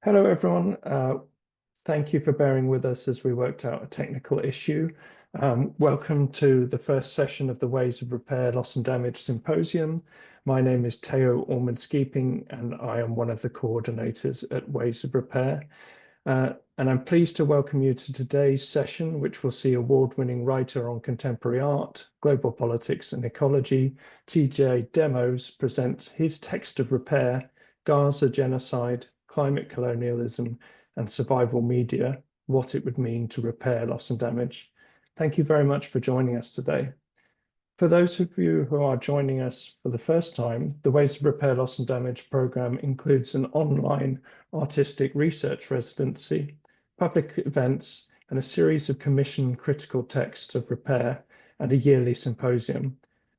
Hello, everyone. Thank you for bearing with us as we worked out a technical issue. Welcome to the first session of the Ways of Repair, Loss and Damage Symposium. My name is Theo Ormond-Skeeping, and I am one of the coordinators at Ways of Repair. And I'm pleased to welcome you to today's session, which will see award-winning writer on contemporary art, global politics and ecology, TJ Demos, present his text of repair, Gaza Genocide, Climate Colonialism and Survival Media, What It Would Mean to Repair Loss and Damage. Thank you very much for joining us today. For those of you who are joining us for the first time, the Ways of Repair, Loss and Damage program includes an online artistic research residency, public events, and a series of commissioned critical texts of repair and a yearly symposium,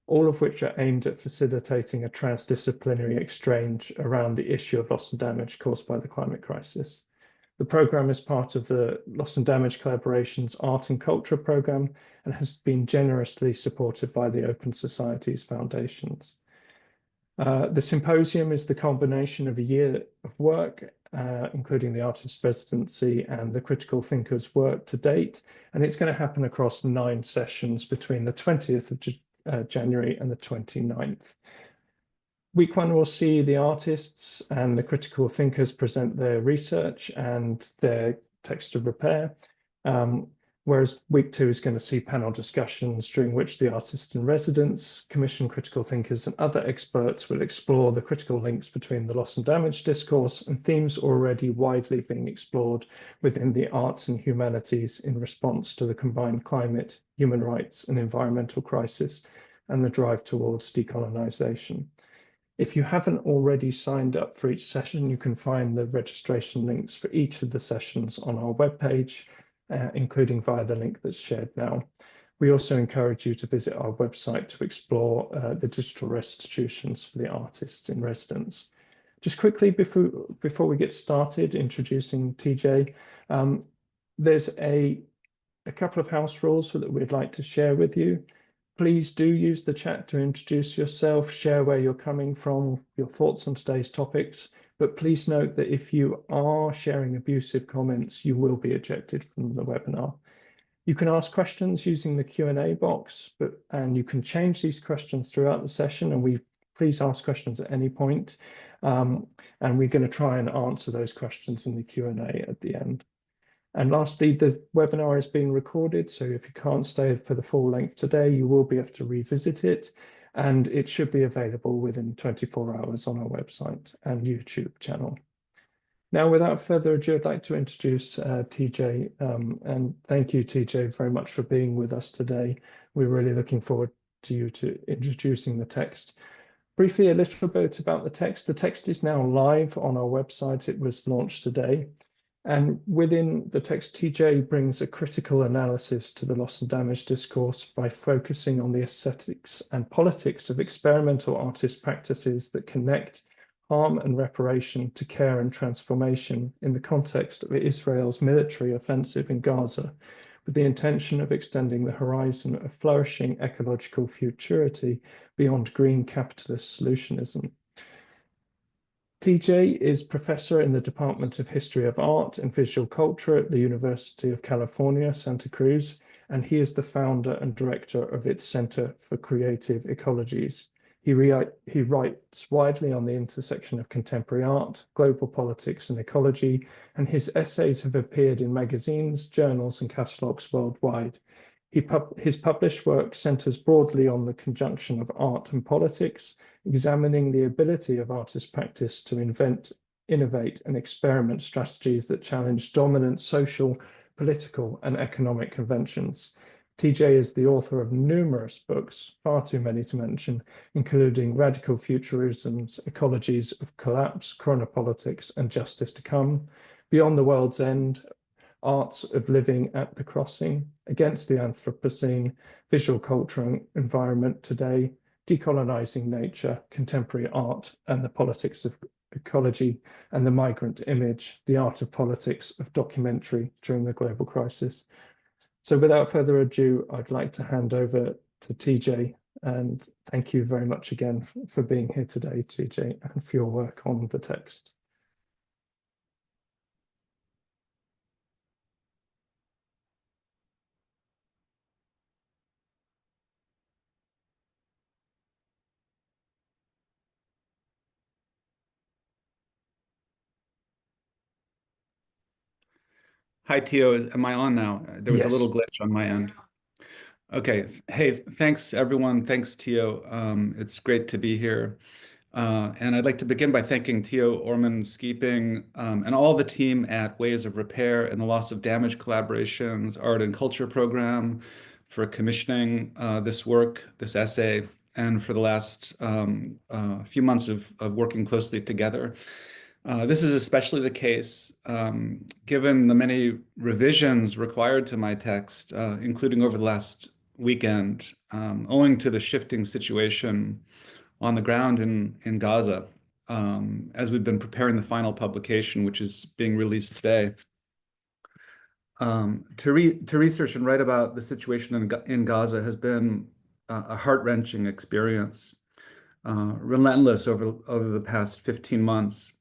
all of which are aimed at facilitating a transdisciplinary exchange around the issue of loss and damage caused by the climate crisis. The program is part of the Loss and Damage Collaboration's Art and Culture program and has been generously supported by the Open Society's foundations. The symposium is the combination of a year of work, including the artist residency and the critical thinkers' work to date, and it's going to happen across 9 sessions between the 20th of January and the 29th. Week 1 will see the artists and the critical thinkers present their research and their text of repair, whereas week 2 is going to see panel discussions during which the artists in residence, commissioned critical thinkers and other experts will explore the critical links between the loss and damage discourse and themes already widely being explored within the arts and humanities in response to the combined climate, human rights and environmental crisis and the drive towards decolonization. If you haven't already signed up for each session, you can find the registration links for each of the sessions on our webpage, including via the link that's shared now. We also encourage you to visit our website to explore the digital restitutions for the artists in residence. Just quickly, before we get started introducing TJ, there's a couple of house rules that we'd like to share with you. Please do use the chat to introduce yourself, share where you're coming from, your thoughts on today's topics. But please note that if you are sharing abusive comments, you will be ejected from the webinar. You can ask questions using the Q&A box, and you can change these questions throughout the session, and please ask questions at any point. And we're going to try and answer those questions in the Q&A at the end. And lastly, the webinar is being recorded, so if you can't stay for the full length today, you will be able to revisit it, and it should be available within 24 hours on our website and YouTube channel. Now, without further ado, I'd like to introduce TJ, and thank you, TJ, very much for being with us today. We're really looking forward to you introducing the text. Briefly, a little bit about the text. The text is now live on our website. It was launched today. And within the text, TJ brings a critical analysis to the loss and damage discourse by focusing on the aesthetics and politics of experimental artist practices that connect harm and reparation to care and transformation in the context of Israel's military offensive in Gaza, with the intention of extending the horizon of flourishing ecological futurity beyond green capitalist solutionism. TJ is professor in the Department of History of Art and Visual Culture at the University of California, Santa Cruz, and he is the founder and director of its Center for Creative Ecologies. He writes widely on the intersection of contemporary art, global politics, and ecology, and his essays have appeared in magazines, journals, and catalogues worldwide. His published work centers broadly on the conjunction of art and politics, examining the ability of artist practice to invent, innovate, and experiment strategies that challenge dominant social, political, and economic conventions. TJ is the author of numerous books, far too many to mention, including Radical Futurisms, Ecologies of Collapse, Chronopolitics, and Justice to Come, Beyond the World's End, Arts of Living at the Crossing, Against the Anthropocene, Visual Culture and Environment Today, Decolonizing Nature, Contemporary Art and the Politics of Ecology, and The Migrant Image, The Art of Politics of Documentary During the Global Crisis. So without further ado, I'd like to hand over to TJ, and thank you very much again for being here today, TJ, and for your work on the text. Hi, Tio. Am I on now? There was a little Yes. glitch on my end. Okay. Hey, thanks everyone. Thanks, Tio. It's great to be here. And I'd like to begin by thanking Tio Orman Skeeping and all the team at Ways of Repair and the Loss of Damage Collaborations Art and Culture Program for commissioning this work, this essay, and for the last few months of working closely together. This is especially the case given the many revisions required to my text, including over the last weekend, owing to the shifting situation on the ground in Gaza, as we've been preparing the final publication, which is being released today. To research and write about the situation in Gaza has been a heart-wrenching experience, relentless over the past 15 months,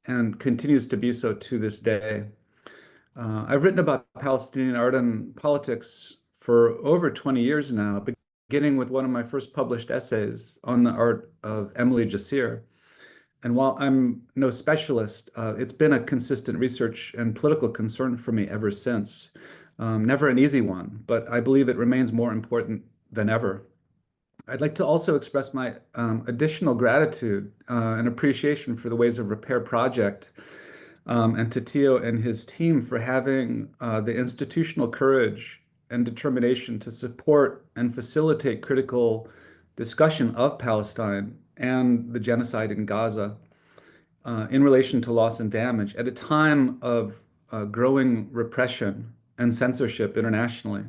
and continues to be so to this day. I've written about Palestinian art and politics for over 20 years now, beginning with one of my first published essays on the art of Emily Jassir. And while I'm no specialist, it's been a consistent research and political concern for me ever since. Never an easy one, but I believe it remains more important than ever. I'd like to also express my additional gratitude and appreciation for the Ways of Repair project and to Tio and his team for having the institutional courage and determination to support and facilitate critical discussion of Palestine and the genocide in Gaza in relation to loss and damage at a time of growing repression and censorship internationally,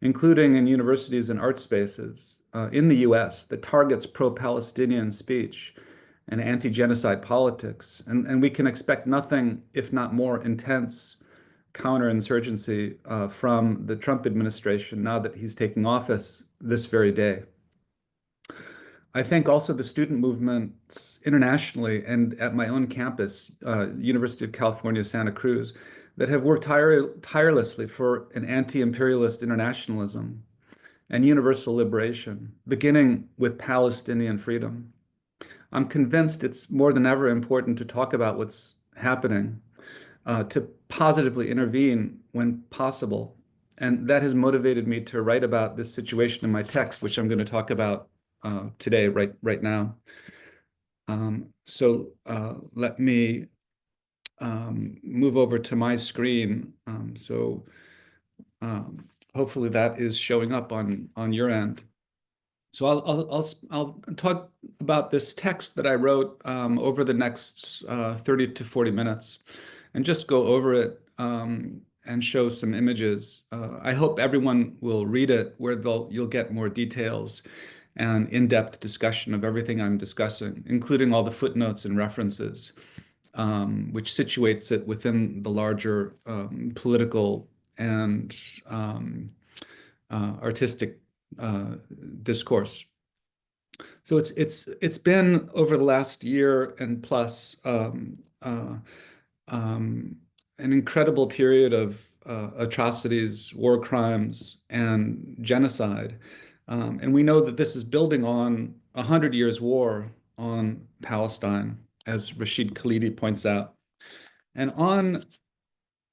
including in universities and art spaces in the US that targets pro-Palestinian speech and anti-genocide politics. And we can expect nothing, if not more intense counterinsurgency from the Trump administration now that he's taking office this very day. I think also the student movements internationally and at my own campus, University of California, Santa Cruz, that have worked tirelessly for an anti-imperialist internationalism and universal liberation, beginning with Palestinian freedom. I'm convinced it's more than ever important to talk about what's happening, to positively intervene when possible. And that has motivated me to write about this situation in my text, which I'm going to talk about today, right now. Let me move over to my screen. Hopefully that is showing up on your end. So I'll talk about this text that I wrote over the next 30 to 40 minutes and just go over it and show some images. I hope everyone will read it where you'll get more details and in-depth discussion of everything I'm discussing, including all the footnotes and references, which situates it within the larger political and artistic discourse. So it's been over the last year and plus an incredible period of atrocities, war crimes, and genocide. And we know that this is building on 100 years war on Palestine, as Rashid Khalidi points out. And on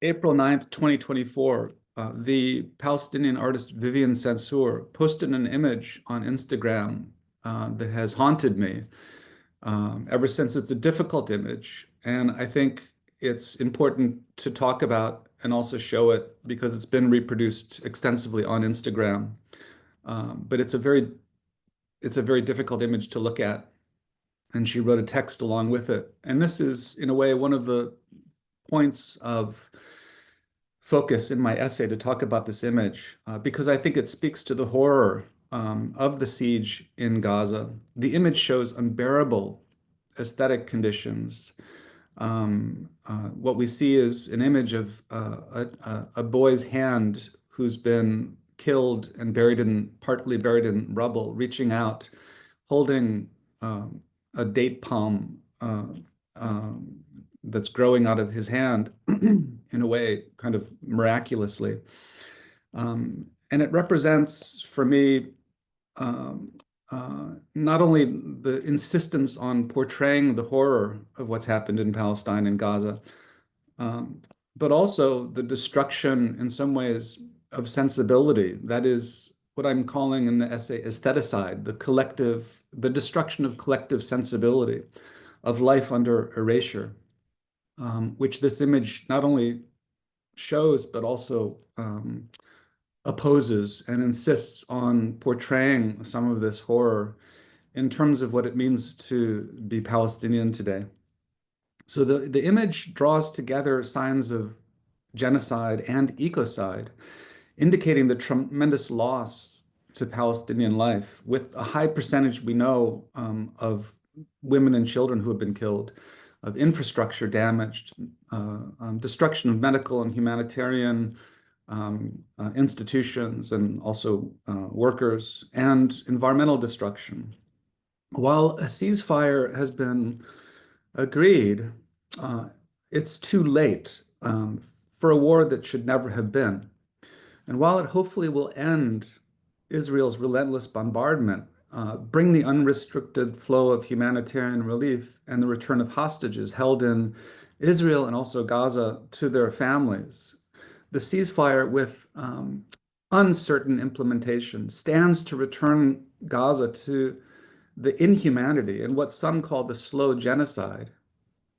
April 9th, 2024, the Palestinian artist Vivian Sansour posted an image on Instagram that has haunted me ever since. It's a difficult image, and I think it's important to talk about and also show it because it's been reproduced extensively on Instagram. But it's a very difficult image to look at, and she wrote a text along with it. And this is, in a way, one of the points of focus in my essay to talk about this image because I think it speaks to the horror of the siege in Gaza. The image shows unbearable aesthetic conditions. What we see is an image of a boy's hand who's been killed and partly buried in rubble, reaching out, holding a date palm that's growing out of his hand in a way, kind of miraculously. And it represents for me not only the insistence on portraying the horror of what's happened in Palestine and Gaza, but also the destruction in some ways of sensibility. That is what I'm calling in the essay aestheticide, the destruction of collective sensibility, of life under erasure, which this image not only shows, but also opposes and insists on portraying some of this horror in terms of what it means to be Palestinian today. So the image draws together signs of genocide and ecocide, indicating the tremendous loss to Palestinian life, with a high percentage we know of women and children who have been killed, of infrastructure damaged, destruction of medical and humanitarian institutions and also workers, and environmental destruction. While a ceasefire has been agreed, it's too late for a war that should never have been. And while it hopefully will end Israel's relentless bombardment, bring the unrestricted flow of humanitarian relief and the return of hostages held in Israel and also Gaza to their families, the ceasefire with uncertain implementation stands to return Gaza to the inhumanity and what some call the slow genocide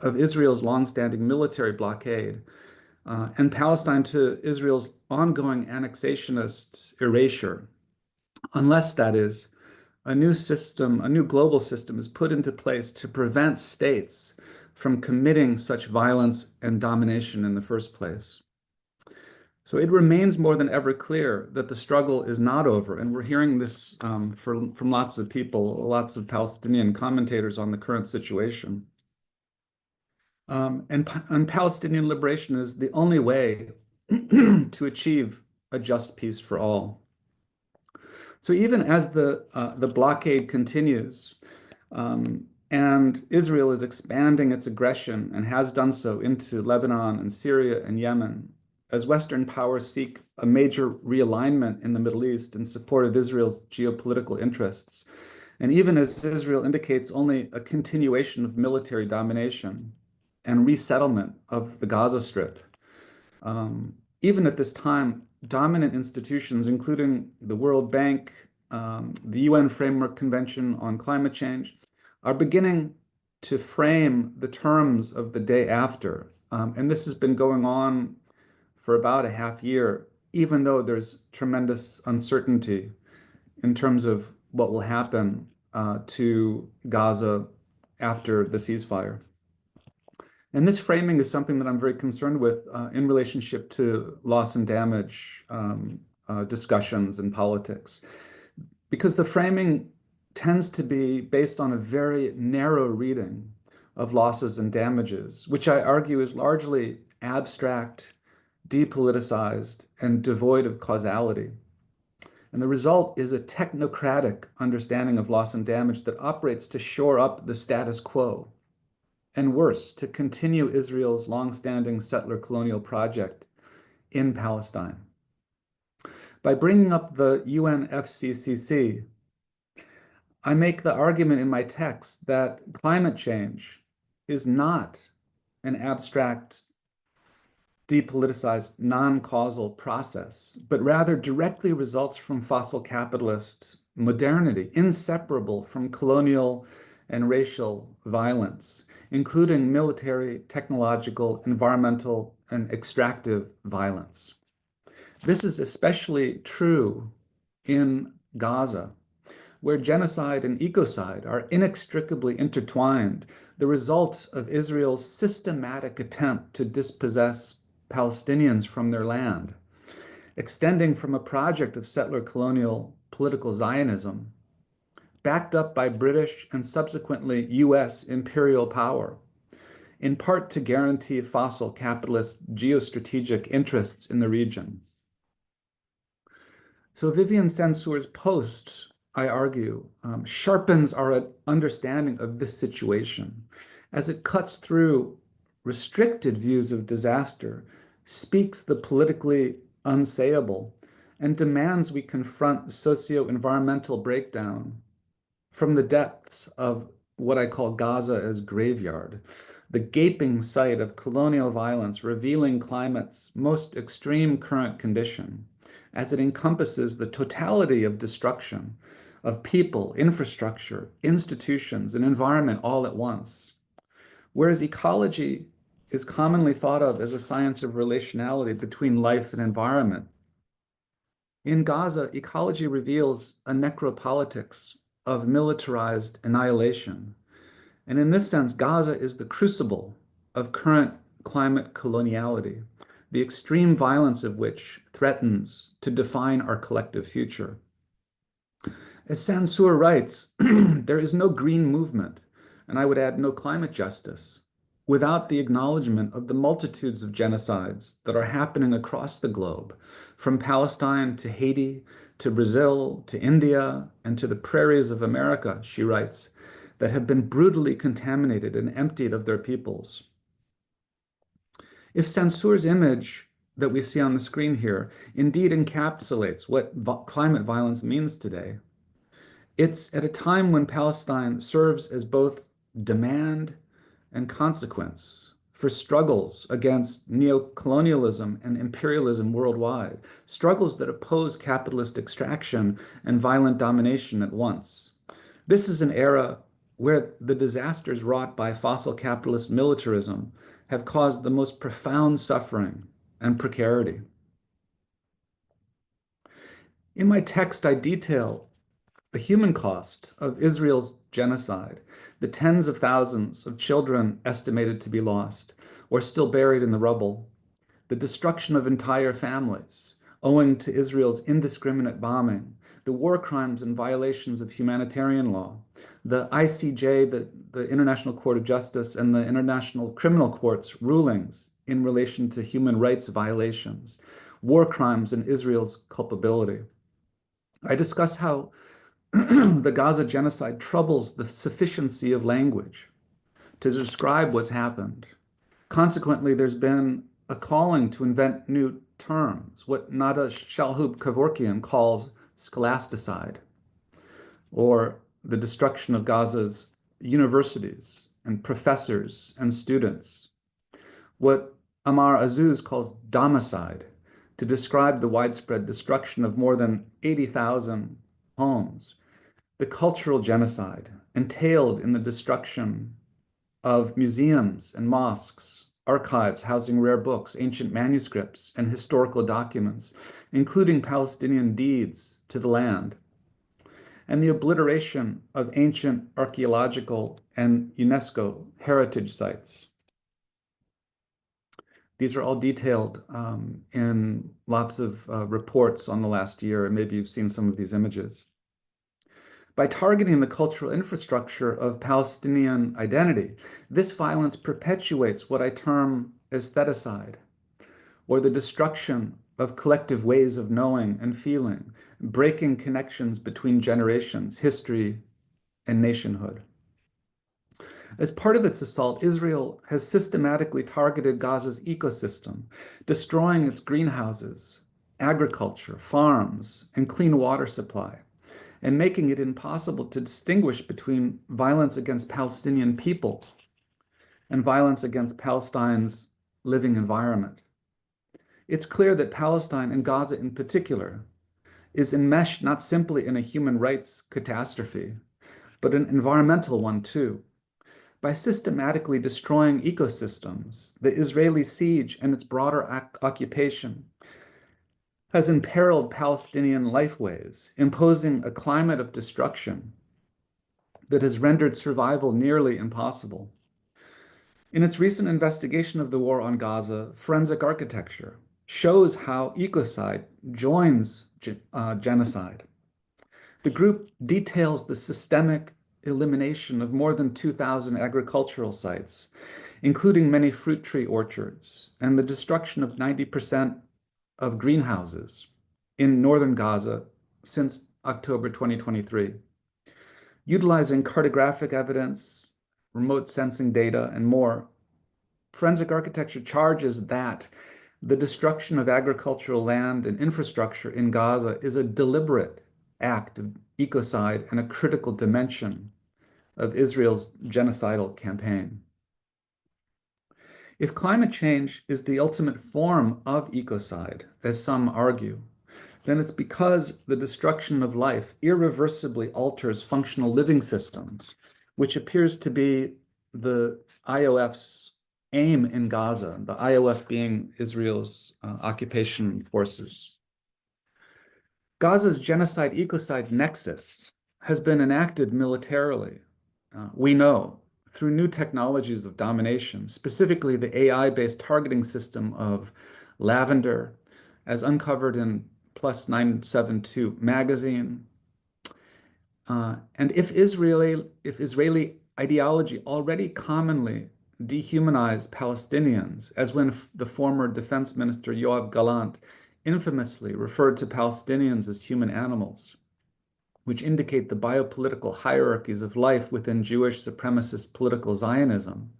of Israel's longstanding military blockade, and Palestine to Israel's ongoing annexationist erasure, unless that is, a new system, a new global system is put into place to prevent states from committing such violence and domination in the first place. So it remains more than ever clear that the struggle is not over. And we're hearing this from lots of people, lots of Palestinian commentators on the current situation. And Palestinian liberation is the only way to achieve a just peace for all. So even as the blockade continues, and Israel is expanding its aggression and has done so into Lebanon and Syria and Yemen, as Western powers seek a major realignment in the Middle East in support of Israel's geopolitical interests, and even as Israel indicates only a continuation of military domination and resettlement of the Gaza Strip, even at this time, dominant institutions, including the World Bank, the UN Framework Convention on Climate Change, are beginning to frame the terms of the day after. And this has been going on for about a half year, even though there's tremendous uncertainty in terms of what will happen to Gaza after the ceasefire. And this framing is something that I'm very concerned with in relationship to loss and damage discussions in politics, because the framing tends to be based on a very narrow reading of losses and damages, which I argue is largely abstract, depoliticized, and devoid of causality. And the result is a technocratic understanding of loss and damage that operates to shore up the status quo, and worse, to continue Israel's longstanding settler colonial project in Palestine. By bringing up the UNFCCC, I make the argument in my text that climate change is not an abstract, depoliticized, non-causal process, but rather directly results from fossil capitalist modernity, inseparable from colonial and racial violence, including military, technological, environmental, and extractive violence. This is especially true in Gaza, where genocide and ecocide are inextricably intertwined, the result of Israel's systematic attempt to dispossess Palestinians from their land, extending from a project of settler colonial political Zionism, backed up by British and subsequently US imperial power, in part to guarantee fossil capitalist geostrategic interests in the region. So Vivian Censur's post, I argue, sharpens our understanding of this situation as it cuts through restricted views of disaster, speaks the politically unsayable, and demands we confront socio-environmental breakdown from the depths of what I call Gaza as graveyard, the gaping sight of colonial violence revealing climate's most extreme current condition, as it encompasses the totality of destruction of people, infrastructure, institutions, and environment all at once. Whereas ecology is commonly thought of as a science of relationality between life and environment, in Gaza, ecology reveals a necropolitics of militarized annihilation. And in this sense, Gaza is the crucible of current climate coloniality, the extreme violence of which threatens to define our collective future. As Sansour writes, there is no green movement, and I would add no climate justice, without the acknowledgement of the multitudes of genocides that are happening across the globe, from Palestine to Haiti, to Brazil, to India, and to the prairies of America, she writes, that have been brutally contaminated and emptied of their peoples. If Sansour's image that we see on the screen here indeed encapsulates what climate violence means today, it's at a time when Palestine serves as both demand and consequence for struggles against neocolonialism and imperialism worldwide, struggles that oppose capitalist extraction and violent domination at once. This is an era where the disasters wrought by fossil capitalist militarism have caused the most profound suffering and precarity. In my text, I detail the human cost of Israel's genocide, the tens of thousands of children estimated to be lost or still buried in the rubble, the destruction of entire families owing to Israel's indiscriminate bombing, the war crimes and violations of humanitarian law, the ICJ, the International Court of Justice, and the International Criminal Court's rulings in relation to human rights violations, war crimes and Israel's culpability. I discuss how the Gaza genocide troubles the sufficiency of language to describe what's happened. Consequently, there's been a calling to invent new terms, what Nada Shalhoub-Kevorkian calls scholasticide, or the destruction of Gaza's universities and professors and students, what Amar Azuz calls domicide, to describe the widespread destruction of more than 80,000 homes, the cultural genocide entailed in the destruction of museums and mosques, archives housing rare books, ancient manuscripts, and historical documents, including Palestinian deeds to the land, and the obliteration of ancient archaeological and UNESCO heritage sites. These are all detailed in lots of reports on the last year, and maybe you've seen some of these images. By targeting the cultural infrastructure of Palestinian identity, this violence perpetuates what I term aestheticide, or the destruction of collective ways of knowing and feeling, breaking connections between generations, history, and nationhood. As part of its assault, Israel has systematically targeted Gaza's ecosystem, destroying its greenhouses, agriculture, farms, and clean water supply, and making it impossible to distinguish between violence against Palestinian people and violence against Palestine's living environment. It's clear that Palestine, and Gaza in particular, is enmeshed not simply in a human rights catastrophe, but an environmental one too. By systematically destroying ecosystems, the Israeli siege and its broader occupation has imperiled Palestinian lifeways, imposing a climate of destruction that has rendered survival nearly impossible. In its recent investigation of the war on Gaza, Forensic Architecture shows how ecocide joins genocide. The group details the systemic elimination of more than 2,000 agricultural sites, including many fruit tree orchards, and the destruction of 90% of greenhouses in northern Gaza since October 2023. Utilizing cartographic evidence, remote sensing data, and more, forensic architecture charges that the destruction of agricultural land and infrastructure in Gaza is a deliberate act of ecocide and a critical dimension of Israel's genocidal campaign. If climate change is the ultimate form of ecocide, as some argue, then it's because the destruction of life irreversibly alters functional living systems, which appears to be the IOF's aim in Gaza, the IOF being Israel's occupation forces. Gaza's genocide-ecocide nexus has been enacted militarily, we know, through new technologies of domination, specifically the AI-based targeting system of Lavender, as uncovered in Plus 972 magazine. And if Israeli ideology already commonly dehumanized Palestinians, as when the former Defense Minister Yoav Gallant infamously referred to Palestinians as human animals, which indicate the biopolitical hierarchies of life within Jewish supremacist political Zionism,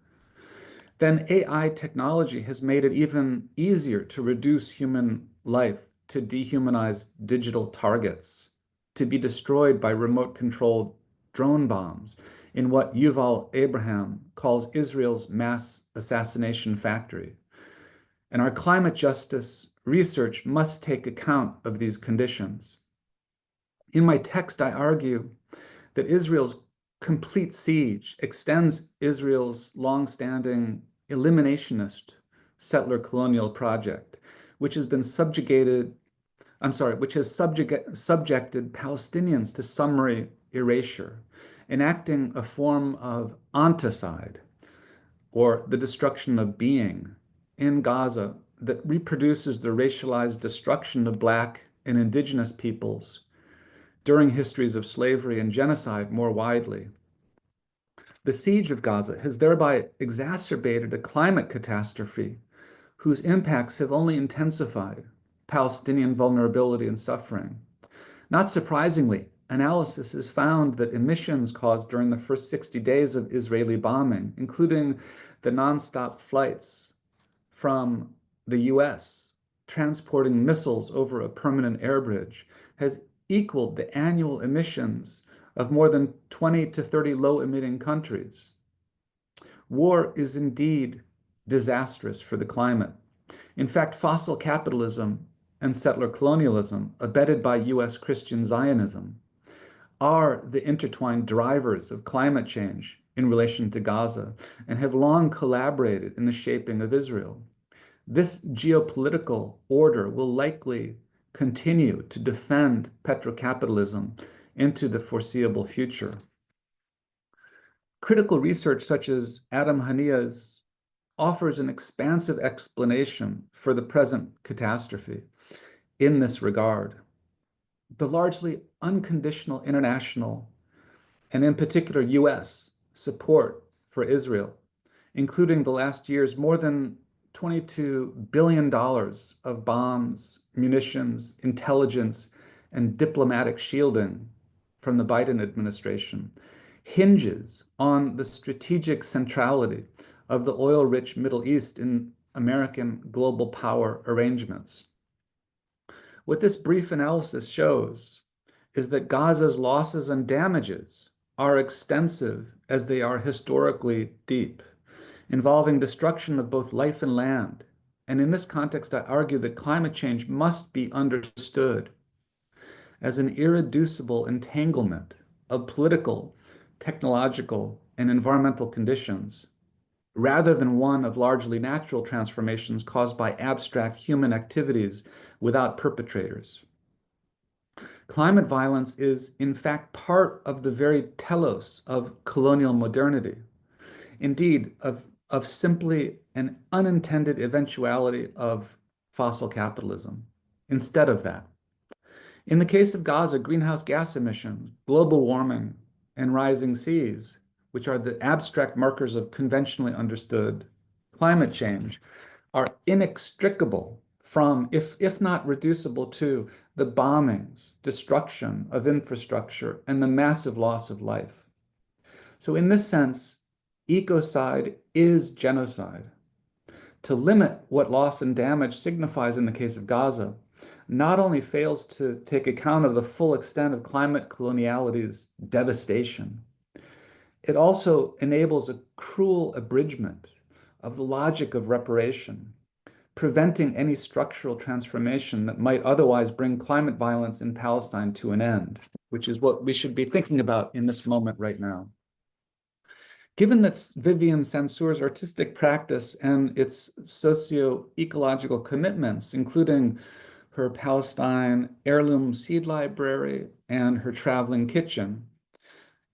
then AI technology has made it even easier to reduce human life to dehumanize digital targets, to be destroyed by remote-controlled drone bombs in what Yuval Abraham calls Israel's mass assassination factory. And our climate justice research must take account of these conditions. In my text, I argue that Israel's complete siege extends Israel's long-standing eliminationist settler colonial project, which has been subjected Palestinians to summary erasure, enacting a form of onticide, or the destruction of being, in Gaza that reproduces the racialized destruction of Black and Indigenous peoples during histories of slavery and genocide more widely. The siege of Gaza has thereby exacerbated a climate catastrophe whose impacts have only intensified Palestinian vulnerability and suffering. Not surprisingly, analysis has found that emissions caused during the first 60 days of Israeli bombing, including the nonstop flights from the US, transporting missiles over a permanent air bridge, has equaled the annual emissions of more than 20 to 30 low-emitting countries. War is indeed disastrous for the climate. In fact, fossil capitalism and settler colonialism, abetted by US Christian Zionism, are the intertwined drivers of climate change in relation to Gaza and have long collaborated in the shaping of Israel. This geopolitical order will likely continue to defend petrocapitalism into the foreseeable future. Critical research such as Adam Hania's offers an expansive explanation for the present catastrophe in this regard. The largely unconditional international, and in particular US, support for Israel, including the last year's more than $22 billion of bombs, munitions, intelligence, and diplomatic shielding from the Biden administration, hinges on the strategic centrality of the oil-rich Middle East in American global power arrangements. What this brief analysis shows is that Gaza's losses and damages are extensive as they are historically deep, involving destruction of both life and land. And in this context, I argue that climate change must be understood as an irreducible entanglement of political, technological, and environmental conditions, rather than one of largely natural transformations caused by abstract human activities without perpetrators. Climate violence is, in fact, part of the very telos of colonial modernity. Indeed, of simply an unintended eventuality of fossil capitalism. Instead of that, in the case of Gaza, greenhouse gas emissions, global warming, and rising seas, which are the abstract markers of conventionally understood climate change, are inextricable from, if not reducible to, the bombings, destruction of infrastructure, and the massive loss of life. So in this sense, ecocide is genocide. To limit what loss and damage signifies in the case of Gaza not only fails to take account of the full extent of climate coloniality's devastation, it also enables a cruel abridgment of the logic of reparation, preventing any structural transformation that might otherwise bring climate violence in Palestine to an end, which is what we should be thinking about in this moment right now. Given that Vivienne Sansour's artistic practice and its socio-ecological commitments, including her Palestine heirloom seed library and her traveling kitchen,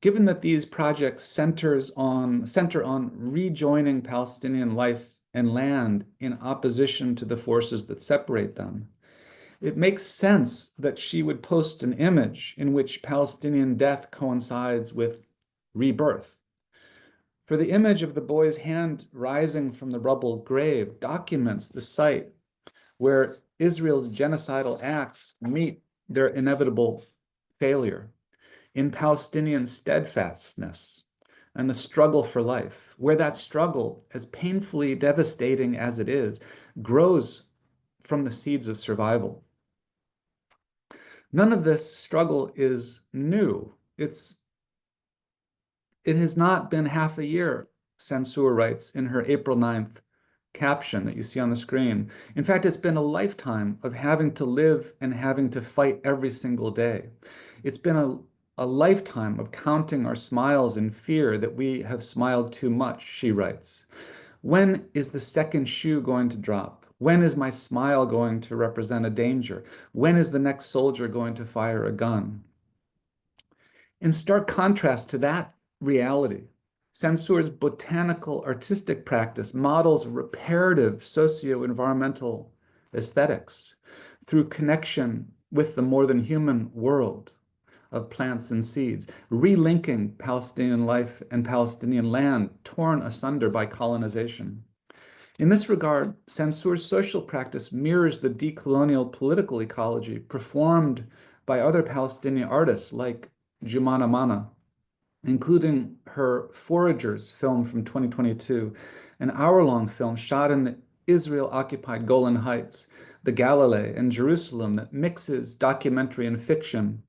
given that these projects center on rejoining Palestinian life and land in opposition to the forces that separate them, it makes sense that she would post an image in which Palestinian death coincides with rebirth. For the image of the boy's hand rising from the rubble grave documents the site where Israel's genocidal acts meet their inevitable failure in Palestinian steadfastness and the struggle for life, where that struggle, as painfully devastating as it is, grows from the seeds of survival. None of this struggle is new. It has not been half a year, Sansour writes in her April 9th caption that you see on the screen. In fact, it's been a lifetime of having to live and having to fight every single day. It's been a lifetime of counting our smiles in fear that we have smiled too much, she writes. When is the second shoe going to drop? When is my smile going to represent a danger? When is the next soldier going to fire a gun? In stark contrast to that reality, Sansour's botanical artistic practice models reparative socio-environmental aesthetics through connection with the more than human world of plants and seeds, relinking Palestinian life and Palestinian land torn asunder by colonization. In this regard, Sansour's social practice mirrors the decolonial political ecology performed by other Palestinian artists like Jumana Mana, including her Foragers film from 2022, an hour-long film shot in the Israel-occupied Golan Heights, the Galilee, and Jerusalem that mixes documentary and fiction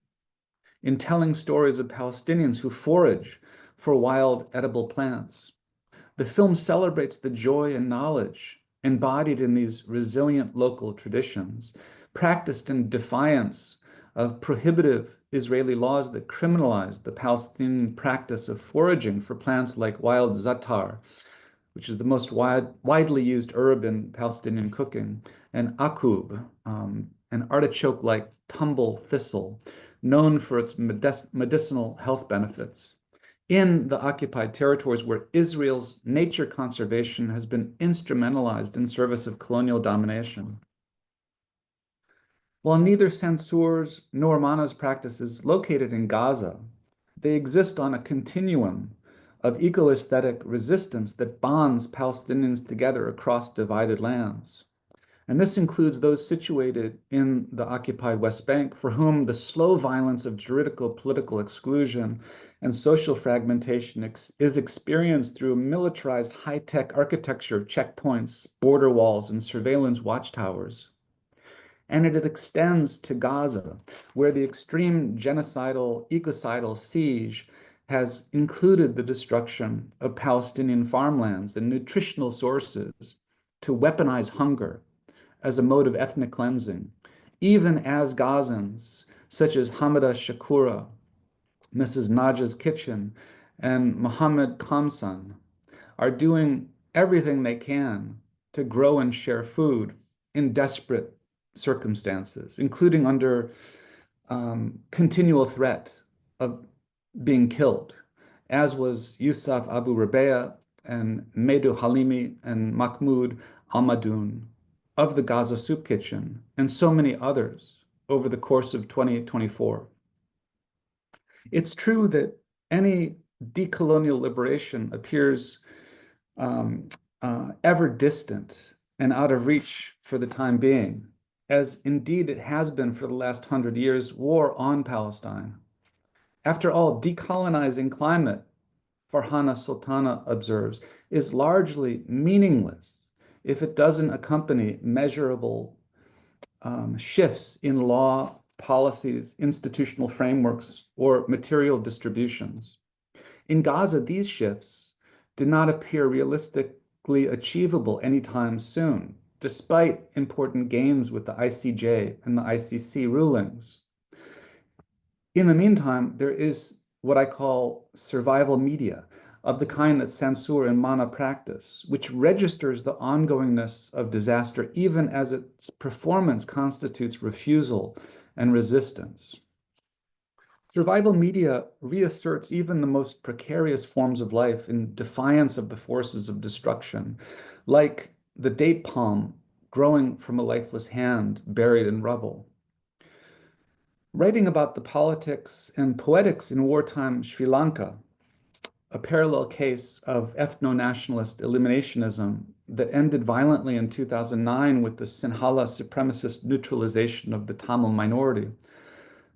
in telling stories of Palestinians who forage for wild edible plants. The film celebrates the joy and knowledge embodied in these resilient local traditions, practiced in defiance of prohibitive Israeli laws that criminalize the Palestinian practice of foraging for plants like wild za'atar, which is the most widely used herb in Palestinian cooking, and akub, an artichoke-like tumble thistle, known for its medicinal health benefits, in the occupied territories where Israel's nature conservation has been instrumentalized in service of colonial domination. While neither Sansour's nor Mana's practice is located in Gaza, they exist on a continuum of eco-aesthetic resistance that bonds Palestinians together across divided lands. And this includes those situated in the occupied West Bank, for whom the slow violence of juridico-political exclusion and social fragmentation is experienced through militarized high-tech architecture of checkpoints, border walls, and surveillance watchtowers. And it extends to Gaza, where the extreme genocidal, ecocidal siege has included the destruction of Palestinian farmlands and nutritional sources to weaponize hunger as a mode of ethnic cleansing, even as Gazans, such as Hamida Shakura, Mrs. Naja's Kitchen, and Mohammed Kamsan, are doing everything they can to grow and share food in desperate circumstances, including under continual threat of being killed, as was Yusuf Abu Rabea and Medu Halimi and Mahmoud Almadoun of the Gaza Soup Kitchen, and so many others over the course of 2024. It's true that any decolonial liberation appears ever distant and out of reach for the time being, as indeed it has been for the last 100 years, war on Palestine. After all, decolonizing climate, Farhana Sultana observes, is largely meaningless if it doesn't accompany measurable shifts in law, policies, institutional frameworks, or material distributions. In Gaza, these shifts did not appear realistic realistically achievable anytime soon, despite important gains with the ICJ and the ICC rulings. In the meantime, there is what I call survival media, of the kind that censure and mana practice, which registers the ongoingness of disaster even as its performance constitutes refusal and resistance. Survival media reasserts even the most precarious forms of life in defiance of the forces of destruction, like the date palm growing from a lifeless hand buried in rubble. Writing about the politics and poetics in wartime Sri Lanka, a parallel case of ethno-nationalist eliminationism that ended violently in 2009 with the Sinhala supremacist neutralization of the Tamil minority,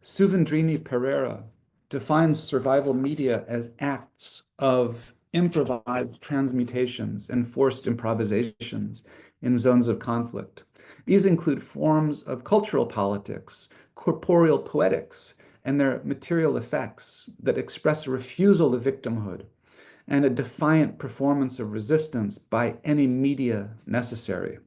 Suvendrini Pereira defines survival media as acts of improvised transmutations and forced improvisations in zones of conflict. These include forms of cultural politics, corporeal poetics, and their material effects that express a refusal of victimhood and a defiant performance of resistance by any media necessary.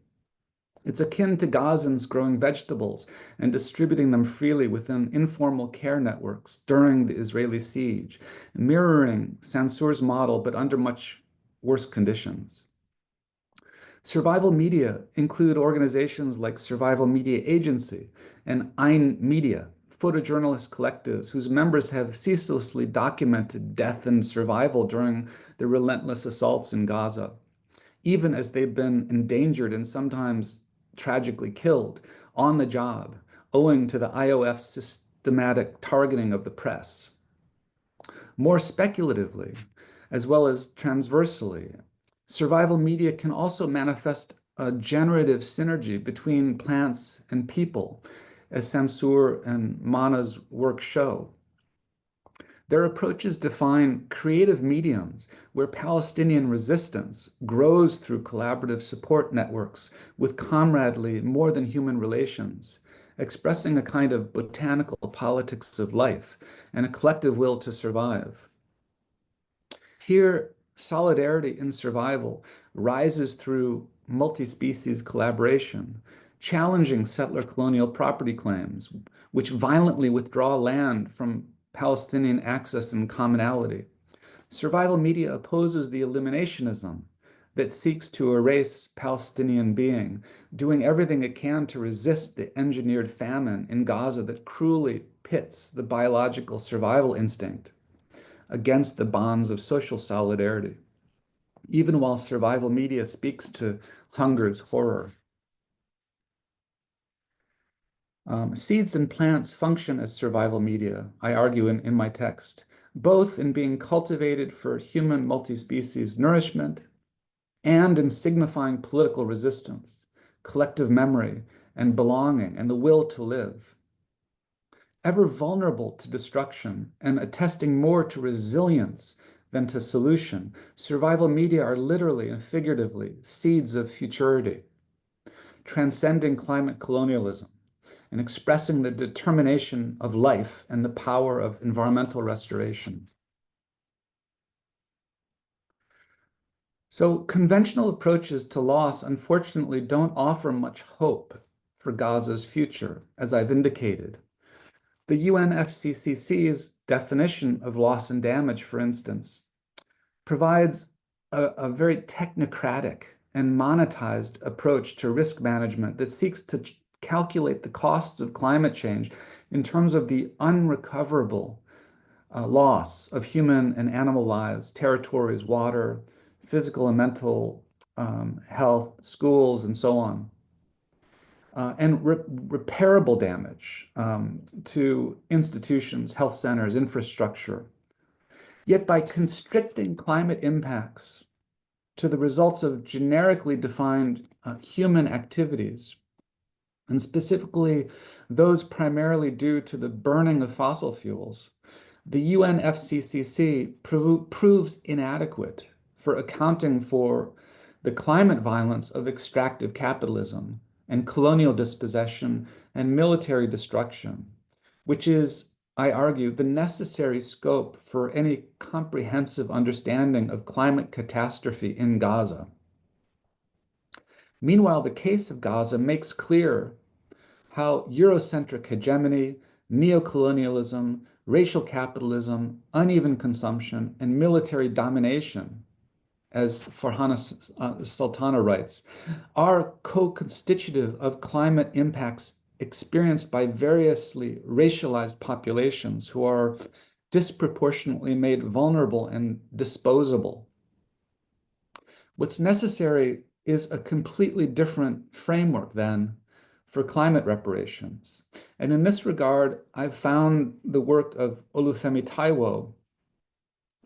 It's akin to Gazans growing vegetables and distributing them freely within informal care networks during the Israeli siege, mirroring Sansur's model, but under much worse conditions. Survival media include organizations like Survival Media Agency and Ein Media, photojournalist collectives whose members have ceaselessly documented death and survival during the relentless assaults in Gaza, even as they've been endangered and sometimes tragically killed on the job, owing to the IOF's systematic targeting of the press. More speculatively, as well as transversely, survival media can also manifest a generative synergy between plants and people, as Sansur and Mana's work show. Their approaches define creative mediums where Palestinian resistance grows through collaborative support networks with comradely, more than human relations, expressing a kind of botanical politics of life and a collective will to survive. Here, solidarity in survival rises through multi-species collaboration, challenging settler colonial property claims, which violently withdraw land from Palestinian access and commonality. Survival media opposes the eliminationism that seeks to erase Palestinian being, doing everything it can to resist the engineered famine in Gaza that cruelly pits the biological survival instinct against the bonds of social solidarity, even while survival media speaks to hunger's horror. Seeds and plants function as survival media, I argue in my text, both in being cultivated for human multi-species nourishment and in signifying political resistance, collective memory, and belonging, and the will to live. Ever vulnerable to destruction and attesting more to resilience than to solution, survival media are literally and figuratively seeds of futurity, transcending climate colonialism and expressing the determination of life and the power of environmental restoration. So conventional approaches to loss, unfortunately, don't offer much hope for Gaza's future, as I've indicated. The UNFCCC's definition of loss and damage, for instance, provides a very technocratic and monetized approach to risk management that seeks to calculate the costs of climate change in terms of the unrecoverable loss of human and animal lives, territories, water, physical and mental health, schools, and so on. And repairable damage to institutions, health centers, infrastructure. Yet by constricting climate impacts to the results of generically defined human activities, and specifically those primarily due to the burning of fossil fuels, the UNFCCC proves inadequate for accounting for the climate violence of extractive capitalism and colonial dispossession and military destruction, which is, I argue, the necessary scope for any comprehensive understanding of climate catastrophe in Gaza. Meanwhile, the case of Gaza makes clear how Eurocentric hegemony, neocolonialism, racial capitalism, uneven consumption, and military domination, as Farhana Sultana writes, are co-constitutive of climate impacts experienced by variously racialized populations who are disproportionately made vulnerable and disposable. What's necessary is a completely different framework then for climate reparations. And in this regard, I've found the work of Olufemi Taiwo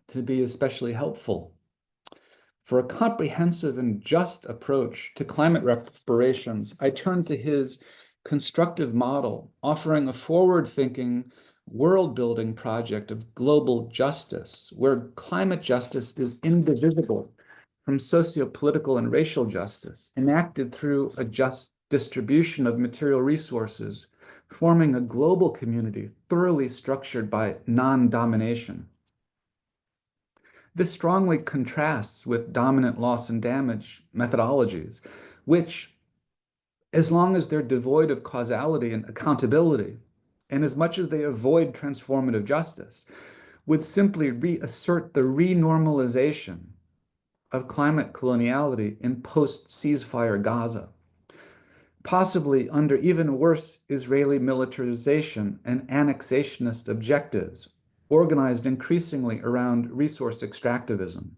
to be especially helpful. For a comprehensive and just approach to climate reparations, I turn to his constructive model, offering a forward-thinking, world-building project of global justice, where climate justice is indivisible from socio-political and racial justice, enacted through a just distribution of material resources, forming a global community thoroughly structured by non-domination. This strongly contrasts with dominant loss and damage methodologies, which, as long as they're devoid of causality and accountability, and as much as they avoid transformative justice, would simply reassert the renormalization of climate coloniality in post-ceasefire Gaza, possibly under even worse Israeli militarization and annexationist objectives, organized increasingly around resource extractivism.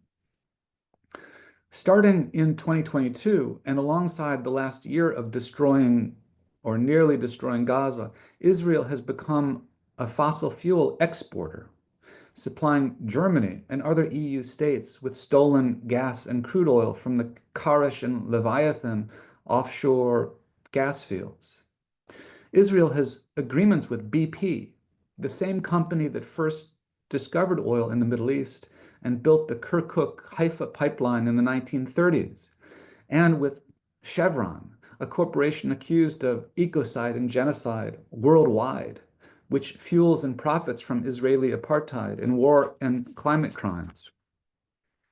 Starting in 2022, and alongside the last year of destroying or nearly destroying Gaza, Israel has become a fossil fuel exporter, supplying Germany and other EU states with stolen gas and crude oil from the Karish and Leviathan offshore gas fields. Israel has agreements with BP, the same company that first discovered oil in the Middle East and built the Kirkuk-Haifa pipeline in the 1930s, and with Chevron, a corporation accused of ecocide and genocide worldwide, which fuels and profits from Israeli apartheid and war and climate crimes.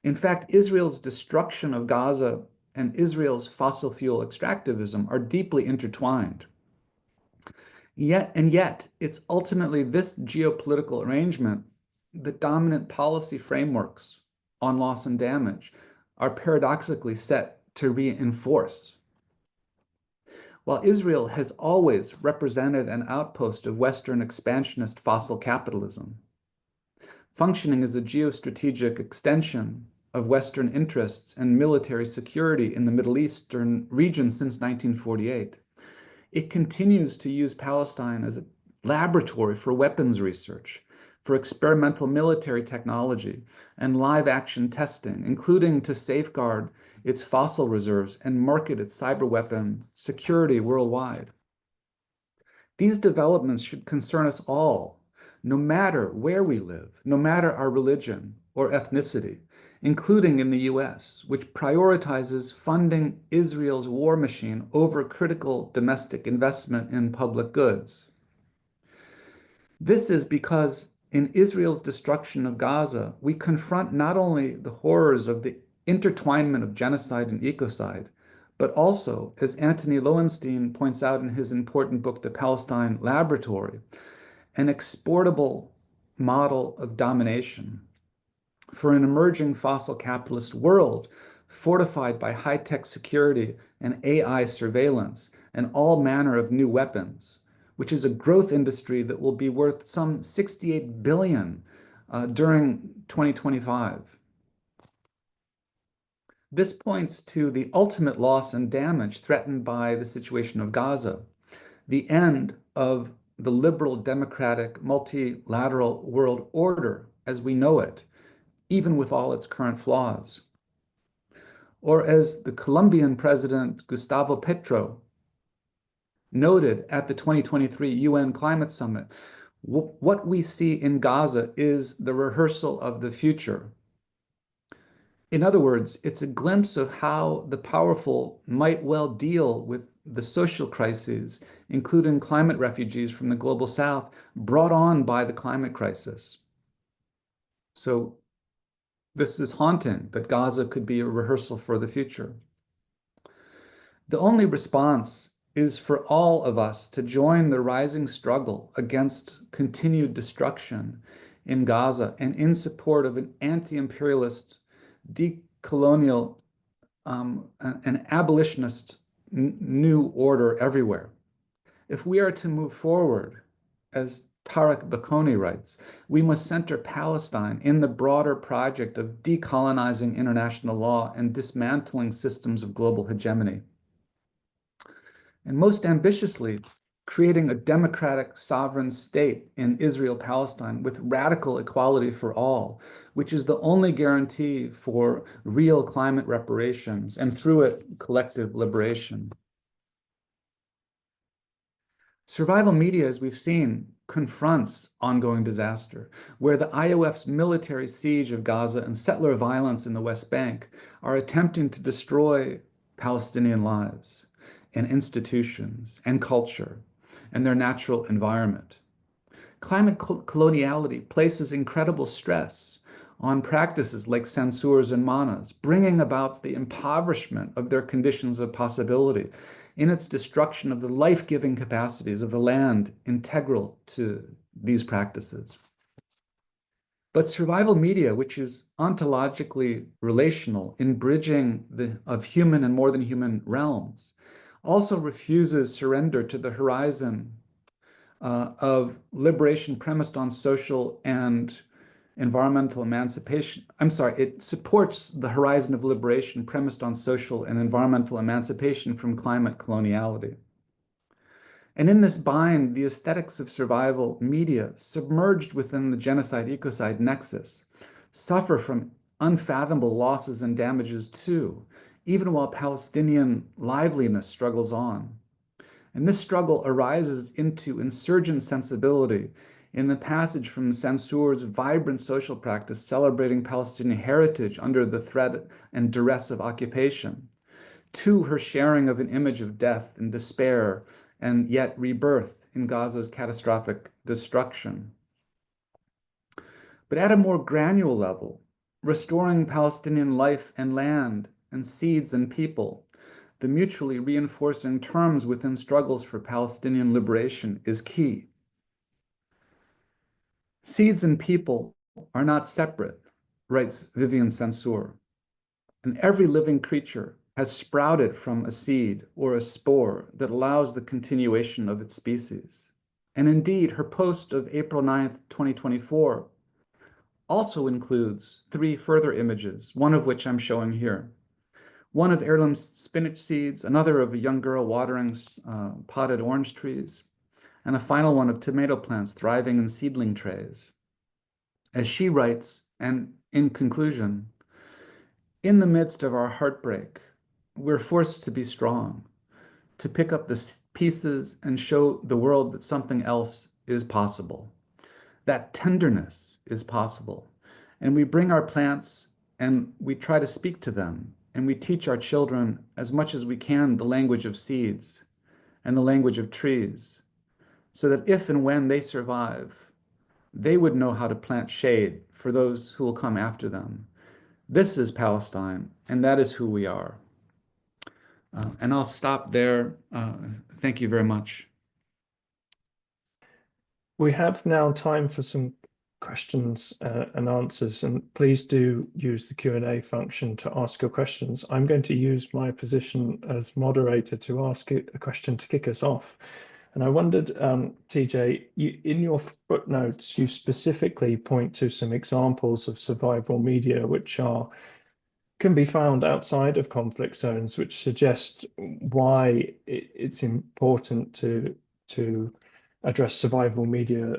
In fact, Israel's destruction of Gaza and Israel's fossil fuel extractivism are deeply intertwined. Yet, it's ultimately this geopolitical arrangement that dominant policy frameworks on loss and damage are paradoxically set to reinforce. While Israel has always represented an outpost of Western expansionist fossil capitalism, functioning as a geostrategic extension of Western interests and military security in the Middle Eastern region since 1948, it continues to use Palestine as a laboratory for weapons research, for experimental military technology, and live-action testing, including to safeguard its fossil reserves and market its cyber weapon security worldwide. These developments should concern us all, no matter where we live, no matter our religion or ethnicity, including in the US, which prioritizes funding Israel's war machine over critical domestic investment in public goods. This is because in Israel's destruction of Gaza, we confront not only the horrors of the intertwinement of genocide and ecocide, but also, as Anthony Lowenstein points out in his important book, The Palestine Laboratory, an exportable model of domination for an emerging fossil capitalist world fortified by high-tech security and AI surveillance and all manner of new weapons, which is a growth industry that will be worth some 68 billion during 2025. This points to the ultimate loss and damage threatened by the situation of Gaza, the end of the liberal, democratic, multilateral world order as we know it, even with all its current flaws. Or as the Colombian president Gustavo Petro noted at the 2023 UN Climate Summit, what we see in Gaza is the rehearsal of the future. In other words, it's a glimpse of how the powerful might well deal with the social crises, including climate refugees from the global south, brought on by the climate crisis. So this is haunting, that Gaza could be a rehearsal for the future. The only response is for all of us to join the rising struggle against continued destruction in Gaza and in support of an anti-imperialist, decolonial, an abolitionist new order everywhere. If we are to move forward, as Tarek Bakoni writes, we must center Palestine in the broader project of decolonizing international law and dismantling systems of global hegemony. And most ambitiously, creating a democratic sovereign state in Israel-Palestine with radical equality for all, which is the only guarantee for real climate reparations and through it, collective liberation. Survival media, as we've seen, confronts ongoing disaster, where the IOF's military siege of Gaza and settler violence in the West Bank are attempting to destroy Palestinian lives and institutions and culture and their natural environment. Climate coloniality places incredible stress on practices like censures and manas, bringing about the impoverishment of their conditions of possibility in its destruction of the life-giving capacities of the land integral to these practices. But survival media, which is ontologically relational in bridging of human and more than human realms, also refuses surrender to the horizon of liberation premised on social and environmental emancipation. I'm sorry, it supports the horizon of liberation premised on social and environmental emancipation from climate coloniality. And in this bind, the aesthetics of survival media, submerged within the genocide-ecocide nexus, suffer from unfathomable losses and damages too, even while Palestinian liveliness struggles on. And this struggle arises into insurgent sensibility in the passage from censur's vibrant social practice celebrating Palestinian heritage under the threat and duress of occupation, to her sharing of an image of death and despair and yet rebirth in Gaza's catastrophic destruction. But at a more granular level, restoring Palestinian life and land and seeds and people, the mutually reinforcing terms within struggles for Palestinian liberation is key. Seeds and people are not separate, writes Vivian Censur, and every living creature has sprouted from a seed or a spore that allows the continuation of its species. And indeed, her post of April 9th, 2024 also includes 3 further images, one of which I'm showing here. One of heirloom spinach seeds, another of a young girl watering potted orange trees, and a final one of tomato plants thriving in seedling trays. As she writes, and in conclusion, in the midst of our heartbreak, we're forced to be strong, to pick up the pieces and show the world that something else is possible, that tenderness is possible. And we bring our plants and we try to speak to them, and we teach our children as much as we can the language of seeds and the language of trees, so that if and when they survive, they would know how to plant shade for those who will come after them. This is Palestine, and that is who we are. And I'll stop there. Thank you very much. We have now time for some questions and answers, and please do use the Q&A function to ask your questions. I'm going to use my position as moderator to ask a question to kick us off. And I wondered, TJ, in your footnotes, you specifically point to some examples of survival media which can be found outside of conflict zones, which suggest why it's important to address survival media.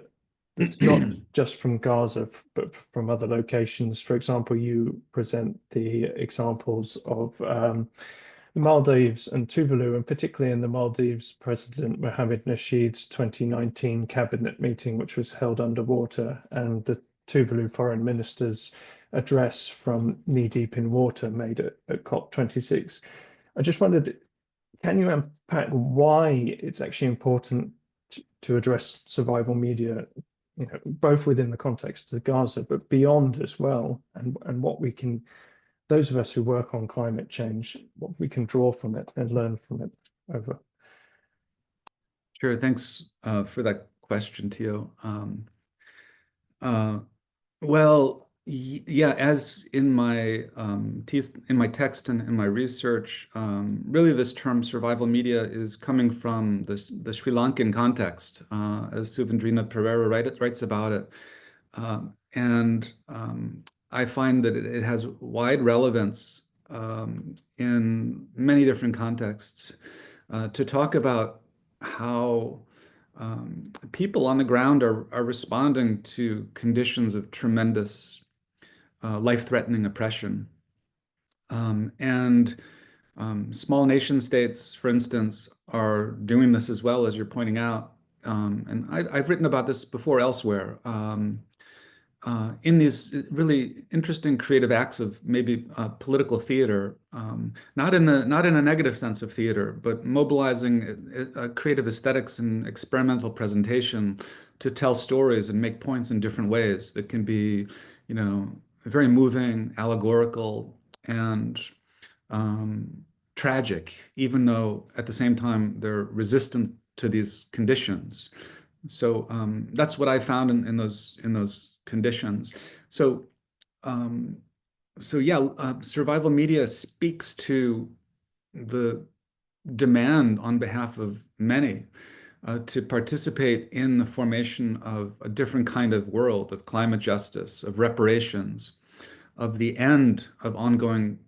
It's not just from Gaza, but from other locations. For example, you present the examples of the Maldives and Tuvalu, and particularly in the Maldives, President Mohammed Nasheed's 2019 cabinet meeting, which was held underwater, and the Tuvalu foreign minister's address from knee-deep in water made at COP26. I just wondered, can you unpack why it's actually important to address survival media, both within the context of Gaza, but beyond as well, and what we can those of us who work on climate change, what we can draw from it and learn from it over. Sure, thanks for that question, Tio. Uh, well, yeah, as in my in my text and in my research, really this term survival media is coming from the Sri Lankan context, as Suvendrina Pereira writes about it. And I find that it has wide relevance in many different contexts to talk about how people on the ground are responding to conditions of tremendous life-threatening oppression. And small nation states, for instance, are doing this as well, as you're pointing out. And I've written about this before elsewhere. In these really interesting creative acts of maybe political theater, not in a negative sense of theater, but mobilizing creative aesthetics and experimental presentation to tell stories and make points in different ways that can be, very moving, allegorical, and tragic, even though at the same time they're resistant to these conditions. So that's what I found in those conditions. So um, so yeah, survival media speaks to the demand on behalf of many to participate in the formation of a different kind of world, of climate justice, of reparations, of the end of ongoing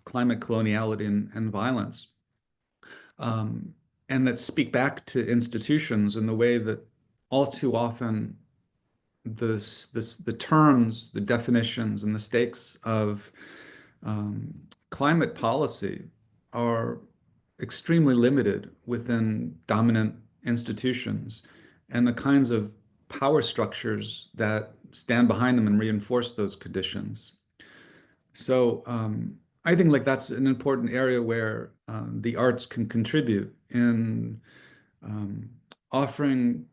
climate coloniality and violence, and that speak back to institutions in the way that all too often the terms, the definitions, and the stakes of climate policy are extremely limited within dominant institutions and the kinds of power structures that stand behind them and reinforce those conditions. So I think like that's an important area where the arts can contribute in um, offering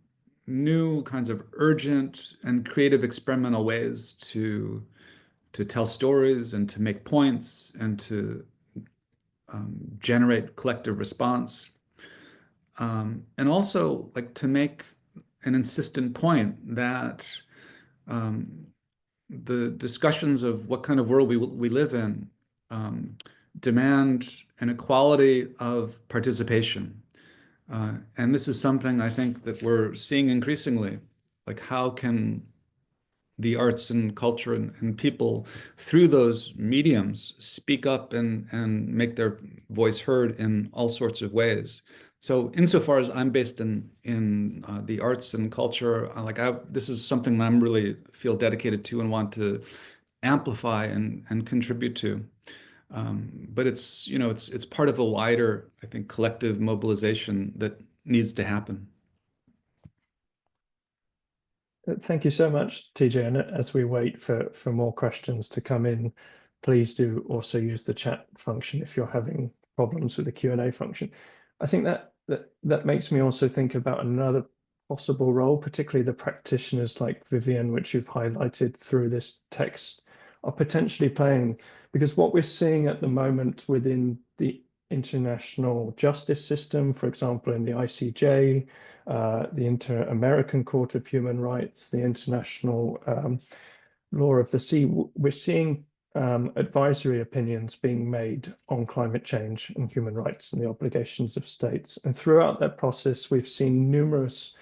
new kinds of urgent and creative experimental ways to tell stories and to make points and to generate collective response, and also like to make an insistent point that um, the discussions of what kind of world we live in demand an equality of participation. And this is something I think that we're seeing increasingly. Like, how can the arts and culture and people through those mediums speak up and make their voice heard in all sorts of ways? So, insofar as I'm based in the arts and culture, this is something that I'm really feel dedicated to and want to amplify and contribute to. But it's part of a wider, I think, collective mobilization that needs to happen. Thank you so much, TJ. And as we wait for more questions to come in, please do also use the chat function if you're having problems with the Q&A function. I think that makes me also think about another possible role, particularly the practitioners like Vivian, which you've highlighted through this text, are potentially playing, because what we're seeing at the moment within the international justice system, for example, in the ICJ, the Inter-American Court of Human Rights, the International Law of the Sea, we're seeing advisory opinions being made on climate change and human rights and the obligations of states. And throughout that process, we've seen numerous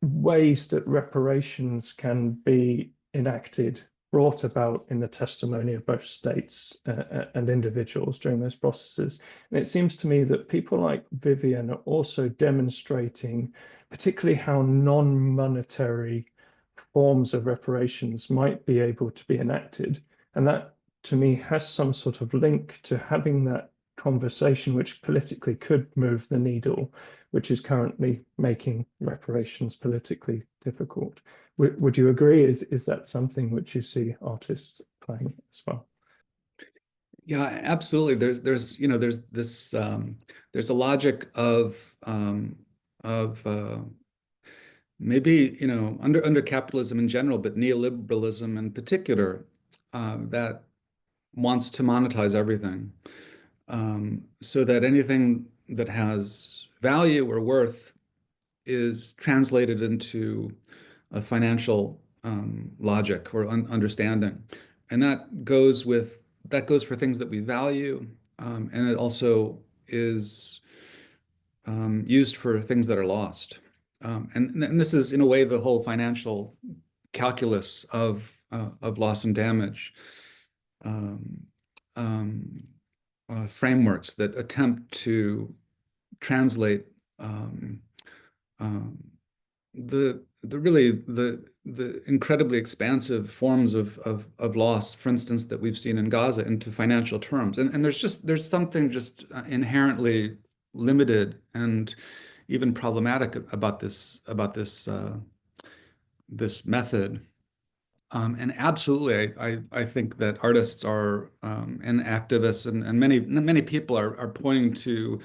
ways that reparations can be enacted, brought about in the testimony of both states and individuals during those processes. And it seems to me that people like Vivian are also demonstrating particularly how non-monetary forms of reparations might be able to be enacted. And that, to me, has some sort of link to having that conversation which politically could move the needle, which is currently making reparations politically difficult. Would you agree? Is that something which you see artists playing as well? Yeah, absolutely. There's this there's a logic of maybe under capitalism in general, but neoliberalism in particular, that wants to monetize everything, so that anything that has value or worth is translated into a financial logic or understanding, and that goes for things that we value, and it also is used for things that are lost. And this is, in a way, the whole financial calculus of loss and damage, um, um, frameworks that attempt to translate um, um, the incredibly expansive forms of loss, for instance, that we've seen in Gaza into financial terms. And there's something just inherently limited and even problematic about this method. And absolutely, I think that artists are and activists and many people are pointing to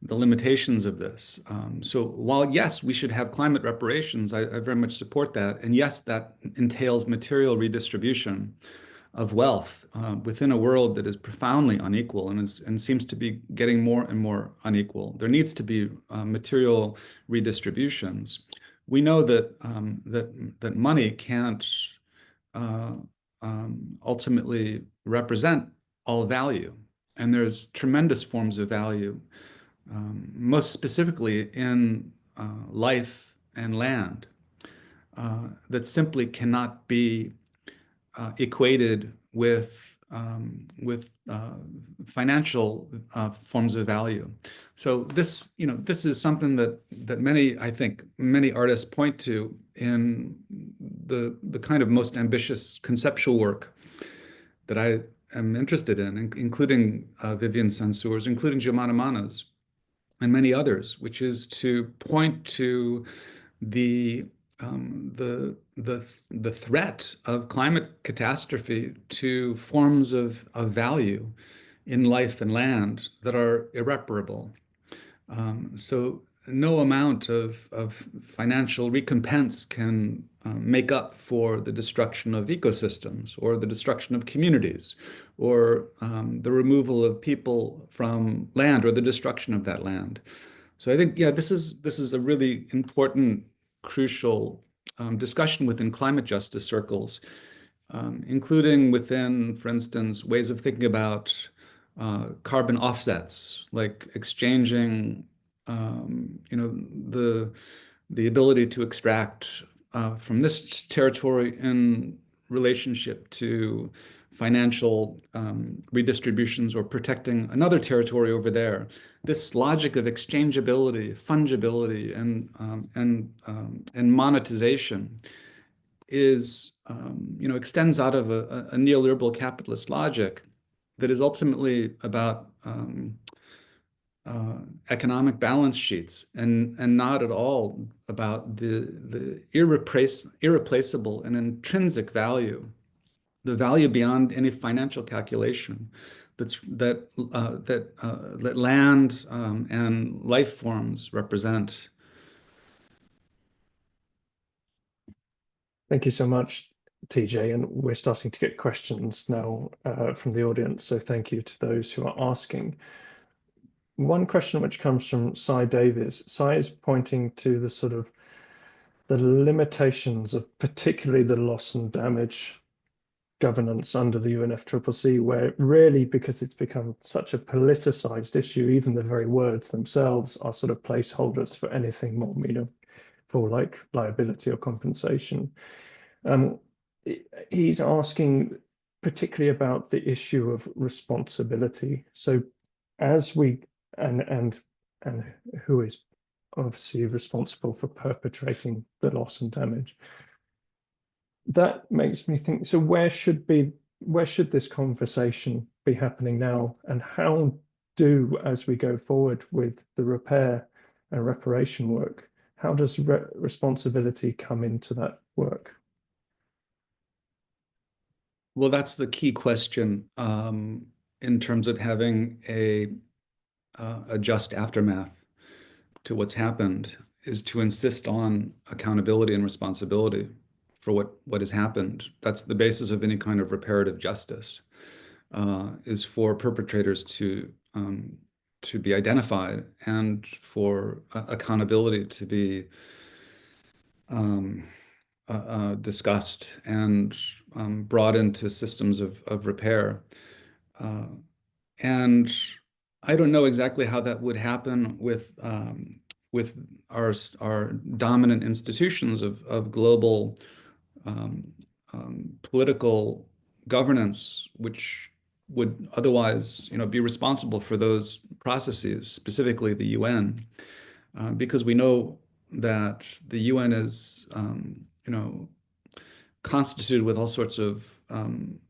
the limitations of this. So while yes, we should have climate reparations, I very much support that. And yes, that entails material redistribution of wealth within a world that is profoundly unequal and seems to be getting more and more unequal. There needs to be material redistributions. We know that money can't uh, ultimately represent all value, and there's tremendous forms of value, most specifically in life and land, that simply cannot be equated with financial forms of value. So this is something that many, I think, many artists point to in the kind of most ambitious conceptual work that I am interested in, including Vivian Sansour's, including Giovanna Manna's, and many others, which is to point to the the threat of climate catastrophe to forms of value in life and land that are irreparable. So no amount of financial recompense can make up for the destruction of ecosystems or the destruction of communities or the removal of people from land or the destruction of that land. So I think, yeah, this is a really important, crucial discussion within climate justice circles, including within, for instance, ways of thinking about carbon offsets, like exchanging, the ability to extract from this territory in relationship to financial redistributions or protecting another territory over there. This logic of exchangeability, fungibility, and monetization is, extends out of a neoliberal capitalist logic that is ultimately about economic balance sheets and not at all about the irreplaceable and intrinsic value, the value beyond any financial calculation that land and life forms represent. Thank you so much, TJ. And we're starting to get questions now from the audience. So thank you to those who are asking. One question which comes from Cy Davies. Cy is pointing to the sort of the limitations of particularly the loss and damage governance under the UNFCCC, where really, because it's become such a politicized issue, even the very words themselves are sort of placeholders for anything more meaningful, like liability or compensation. He's asking particularly about the issue of responsibility. So as we and who is obviously responsible for perpetrating the loss and damage. That makes me think, so where should this conversation be happening now? And how as we go forward with the repair and reparation work, how does responsibility come into that work? Well, that's the key question in terms of having a just aftermath to what's happened, is to insist on accountability and responsibility for what has happened. That's the basis of any kind of reparative justice. is for perpetrators to be identified and for accountability to be discussed and brought into systems of repair. And I don't know exactly how that would happen with our dominant institutions of global political governance, which would otherwise, be responsible for those processes, specifically the UN, because we know that the UN is, constituted with all sorts of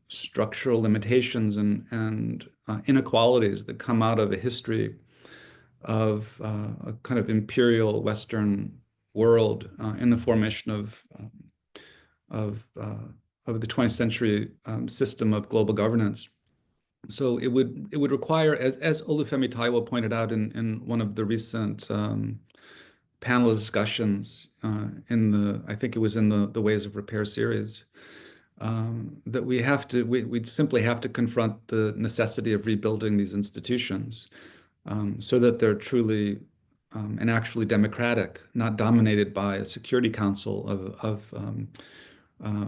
structural limitations and inequalities that come out of a history of a kind of imperial Western world in the formation of the 20th century system of global governance. So it would require, as Olufemi Taiwo pointed out in one of the recent panel discussions I think it was in the Ways of Repair series, that we'd simply have to confront the necessity of rebuilding these institutions so that they're truly and actually democratic, not dominated by a Security Council of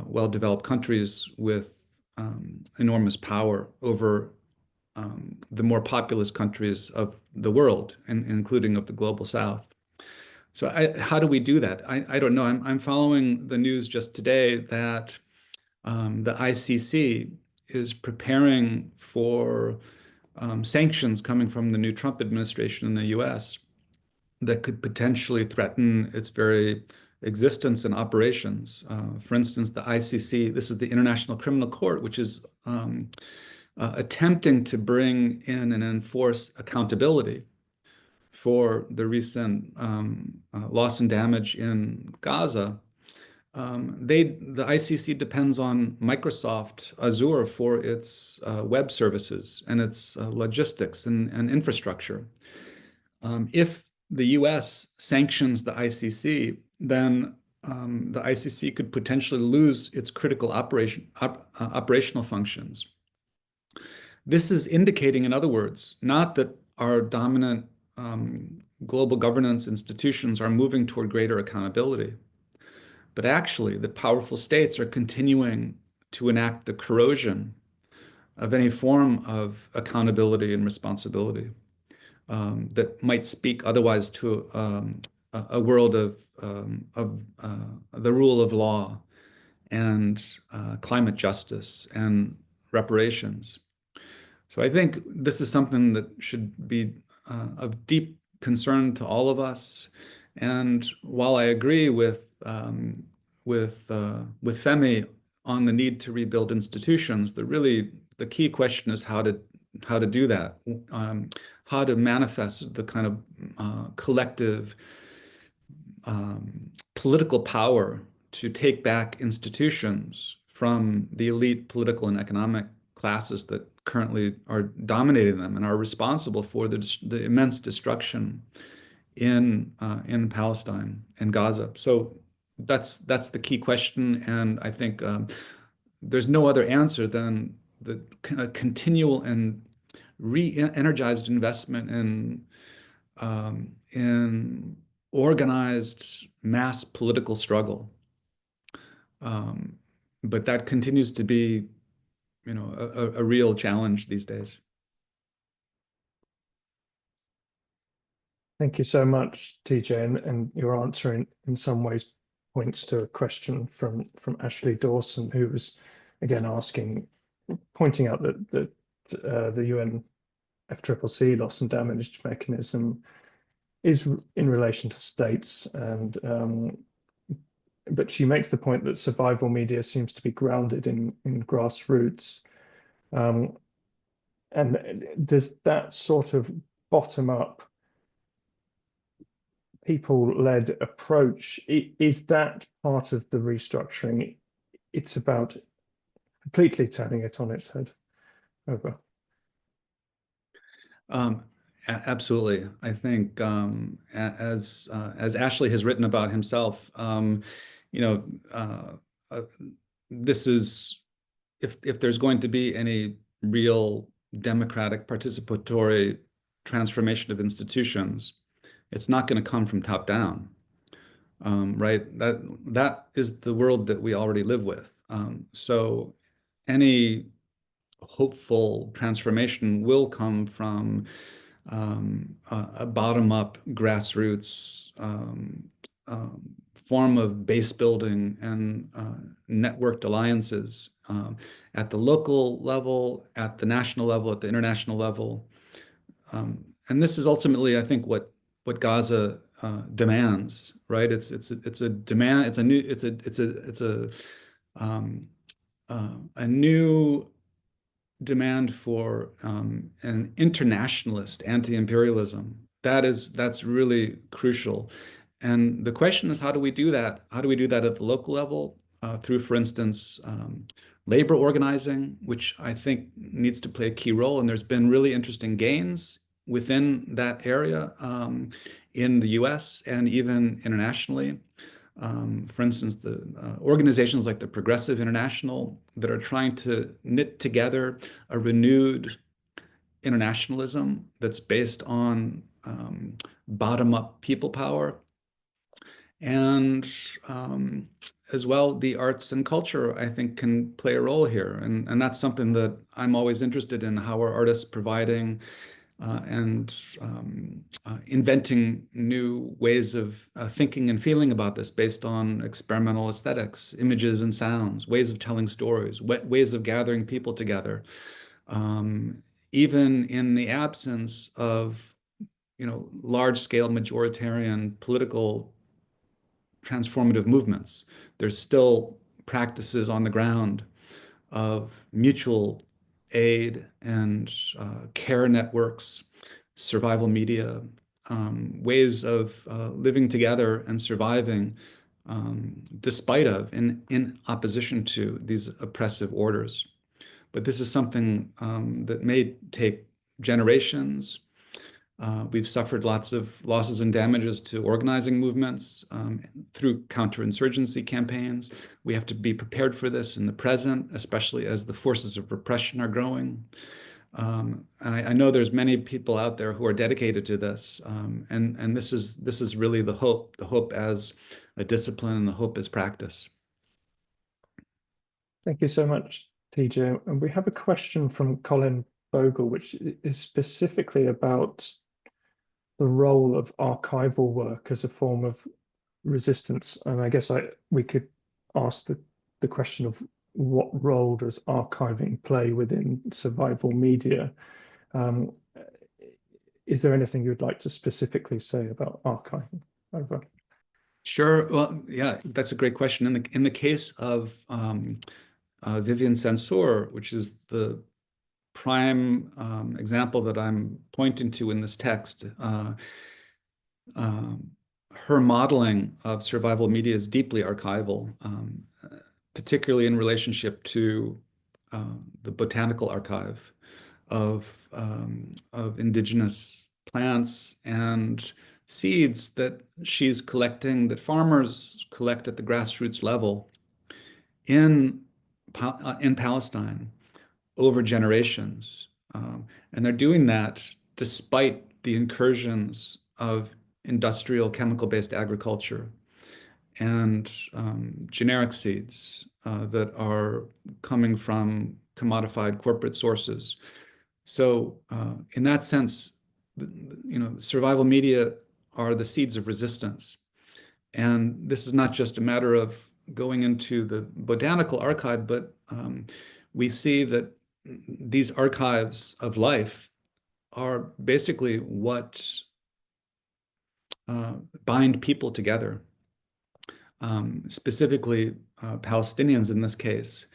well-developed countries with enormous power over the more populous countries of the world, including of the global South. So how do we do that? I don't know. I'm following the news just today that the ICC is preparing for sanctions coming from the new Trump administration in the US that could potentially threaten its very existence and operations. For instance, the ICC, this is the International Criminal Court, which is attempting to bring in and enforce accountability for the recent loss and damage in Gaza. The ICC depends on Microsoft Azure for its web services and its logistics and infrastructure. If the US sanctions the ICC, then the ICC could potentially lose its critical operational functions. This is indicating, in other words, not that our dominant global governance institutions are moving toward greater accountability, but actually the powerful states are continuing to enact the corrosion of any form of accountability and responsibility that might speak otherwise to a world of the rule of law and climate justice and reparations. So I think this is something that should be of deep concern to all of us. And while I agree with Femi on the need to rebuild institutions, the key question is how to do that, how to manifest the kind of collective political power to take back institutions from the elite political and economic classes that currently are dominating them and are responsible for the immense destruction in Palestine and Gaza. So that's the key question, and I think there's no other answer than the continual and re-energized investment in organized mass political struggle. But that continues to be, a real challenge these days. Thank you so much, TJ, and your answer in some ways points to a question from Ashley Dawson, who was again pointing out that the UN FCCC loss and damage mechanism is in relation to states, and but she makes the point that survival media seems to be grounded in grassroots, and does that sort of bottom up people-led approach, is that part of the restructuring? It's about completely turning it on its head. Over. Absolutely. I think as Ashley has written about himself, this is, if there's going to be any real democratic participatory transformation of institutions, it's not going to come from top down, right? That is the world that we already live with. So any hopeful transformation will come from a bottom-up grassroots form of base building and networked alliances at the local level, at the national level, at the international level. And this is ultimately, I think, what Gaza demands, right? It's a demand. It's a new. Um, a new demand for an internationalist anti-imperialism. That's really crucial. And the question is, how do we do that? How do we do that at the local level through, for instance, labor organizing, which I think needs to play a key role. And there's been really interesting gains within that area in the US and even internationally. For instance, the organizations like the Progressive International that are trying to knit together a renewed internationalism that's based on bottom-up people power, and as well, the arts and culture, I think, can play a role here. And that's something that I'm always interested in, how are artists providing and inventing new ways of thinking and feeling about this based on experimental aesthetics, images and sounds, ways of telling stories, ways of gathering people together, even in the absence of, large-scale majoritarian political transformative movements. There's still practices on the ground of mutual aid and care networks, survival media, ways of living together and surviving despite of, in opposition to these oppressive orders. But this is something that may take generations. We've suffered lots of losses and damages to organizing movements through counterinsurgency campaigns. We have to be prepared for this in the present, especially as the forces of repression are growing. And I know there's many people out there who are dedicated to this, and this is really the hope as a discipline and the hope as practice. Thank you so much, TJ. And we have a question from Colin Bogle, which is specifically about the role of archival work as a form of resistance. And I guess we could ask the question of what role does archiving play within survival media? Is there anything you'd like to specifically say about archiving? Over. Sure. Well, yeah, that's a great question. In the case of Vivian Censor, which is the prime example that I'm pointing to in this text, her modeling of survival media is deeply archival, particularly in relationship to the botanical archive of indigenous plants and seeds that she's collecting, that farmers collect at the grassroots level in Palestine over generations. And they're doing that despite the incursions of industrial chemical-based agriculture and generic seeds that are coming from commodified corporate sources. So in that sense, survival media are the seeds of resistance. And this is not just a matter of going into the botanical archive, but we see that these archives of life are basically what bind people together, specifically Palestinians in this case,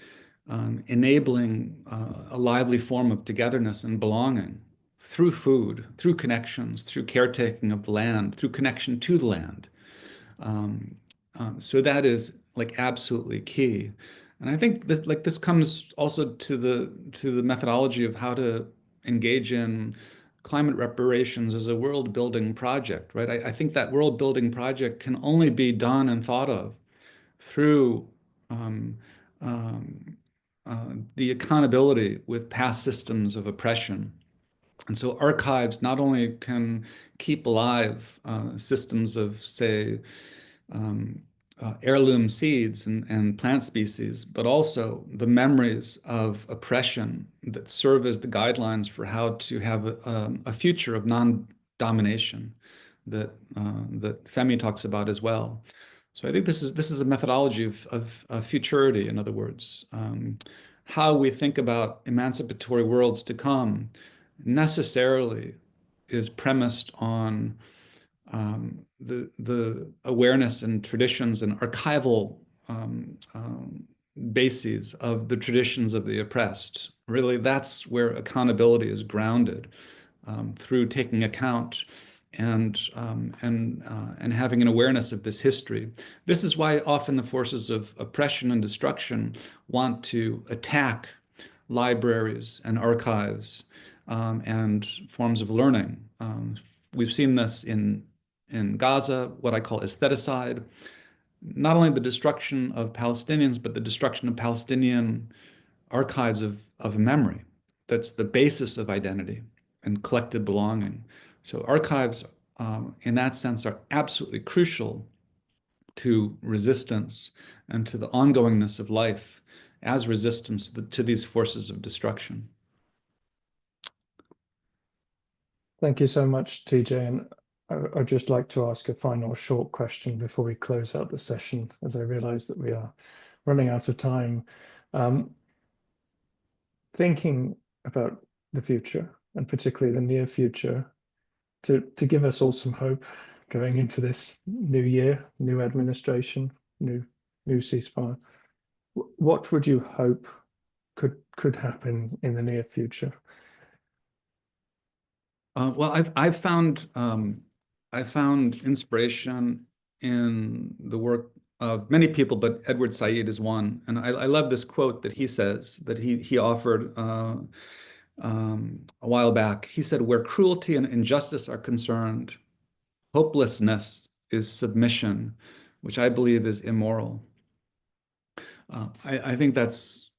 enabling a lively form of togetherness and belonging through food, through connections, through caretaking of the land, through connection to the land. So that is like absolutely key. And I think that like this comes also to the methodology of how to engage in climate reparations as a world building project, right? I think that world building project can only be done and thought of through the accountability with past systems of oppression. And so archives not only can keep alive systems of, say, um, heirloom seeds and plant species, but also the memories of oppression that serve as the guidelines for how to have a future of non-domination that that Femi talks about as well. So I think this is a methodology of futurity, in other words, how we think about emancipatory worlds to come necessarily is premised on the awareness and traditions and archival bases of the traditions of the oppressed. Really, that's where accountability is grounded through taking account and having an awareness of this history. This is why often the forces of oppression and destruction want to attack libraries and archives and forms of learning. We've seen this in Gaza, what I call aestheticide, not only the destruction of Palestinians, but the destruction of Palestinian archives of memory. That's the basis of identity and collective belonging. So archives, in that sense, are absolutely crucial to resistance and to the ongoingness of life as resistance to these forces of destruction. Thank you so much, TJ. And I'd just like to ask a final short question before we close out the session, as I realize that we are running out of time. Thinking about the future, and particularly the near future, to give us all some hope going into this new year, new administration, new ceasefire. What would you hope could happen in the near future? Well, I've found inspiration in the work of many people, but Edward Said is one. And I love this quote that he says that he offered a while back. He said, "Where cruelty and injustice are concerned, hopelessness is submission, which I believe is immoral." I think that's,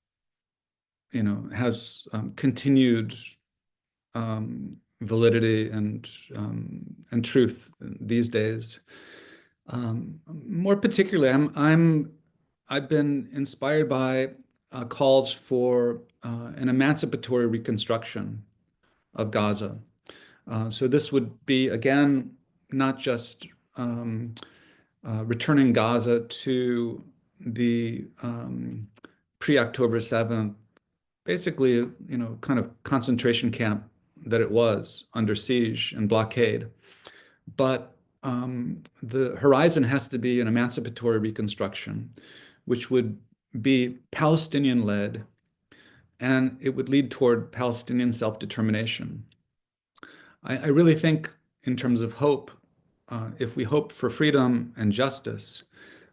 has continued validity and truth these days. More particularly, I've been inspired by calls for an emancipatory reconstruction of Gaza. So this would be, again, not just returning Gaza to the pre-October 7th, basically, kind of concentration camp that it was under siege and blockade. But the horizon has to be an emancipatory reconstruction, which would be Palestinian-led, and it would lead toward Palestinian self-determination. I really think in terms of hope, if we hope for freedom and justice,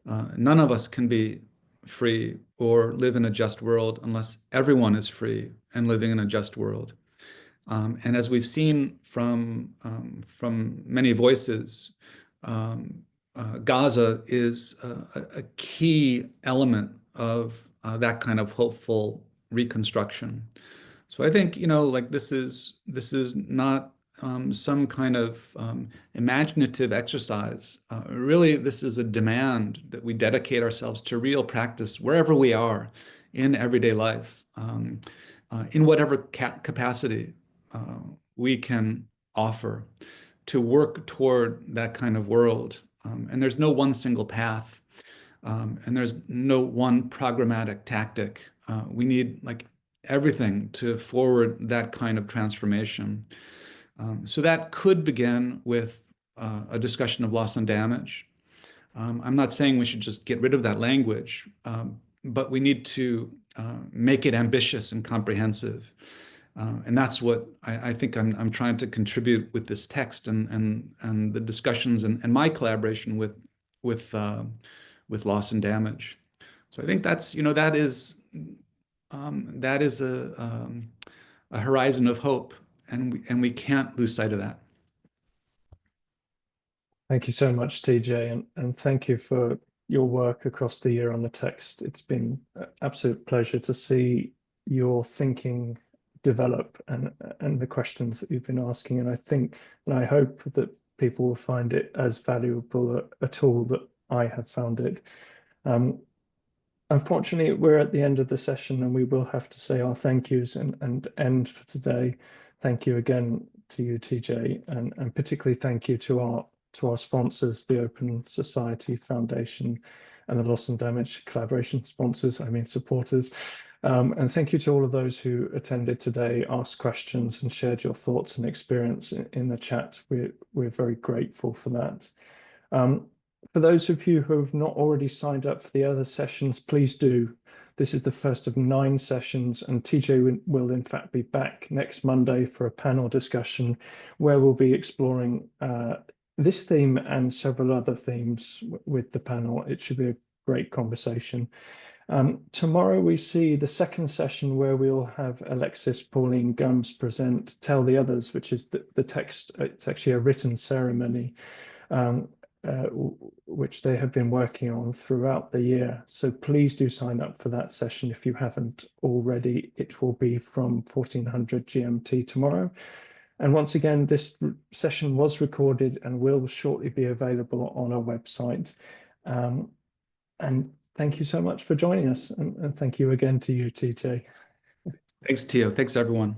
none of us can be free or live in a just world unless everyone is free and living in a just world. And as we've seen from many voices, Gaza is a key element of that kind of hopeful reconstruction. So I think, like this is not some kind of imaginative exercise. Really, this is a demand that we dedicate ourselves to real practice wherever we are in everyday life, in whatever capacity we can offer to work toward that kind of world. And there's no one single path, and there's no one programmatic tactic. We need like everything to forward that kind of transformation. So that could begin with a discussion of loss and damage. I'm not saying we should just get rid of that language, but we need to make it ambitious and comprehensive. And that's what I think I'm trying to contribute with this text and the discussions and my collaboration with loss and damage. So I think that's that is a horizon of hope, and we can't lose sight of that. Thank you so much, TJ, and thank you for your work across the year on the text. It's been an absolute pleasure to see your thinking develop and the questions that you've been asking. And I think and I hope that people will find it as valuable a tool that I have found it. Unfortunately, we're at the end of the session and we will have to say our thank yous and end for today. Thank you again to you, TJ, and particularly thank you to our sponsors, the Open Society Foundation and the Loss and Damage Collaboration sponsors, I mean supporters. And thank you to all of those who attended today, asked questions and shared your thoughts and experience in the chat. We're very grateful for that. For those of you who have not already signed up for the other sessions, please do. This is the first of 9 sessions, and TJ will in fact be back next Monday for a panel discussion where we'll be exploring this theme and several other themes with the panel. It should be a great conversation. Tomorrow we see the second session where we'll have Alexis Pauline Gums present Tell the Others, which is the text. It's actually a written ceremony which they have been working on throughout the year. So please do sign up for that session if you haven't already. It will be from 1400 GMT tomorrow. And once again, this session was recorded and will shortly be available on our website. And thank you so much for joining us. And thank you again to you, TJ. Thanks, Tio. Thanks, everyone.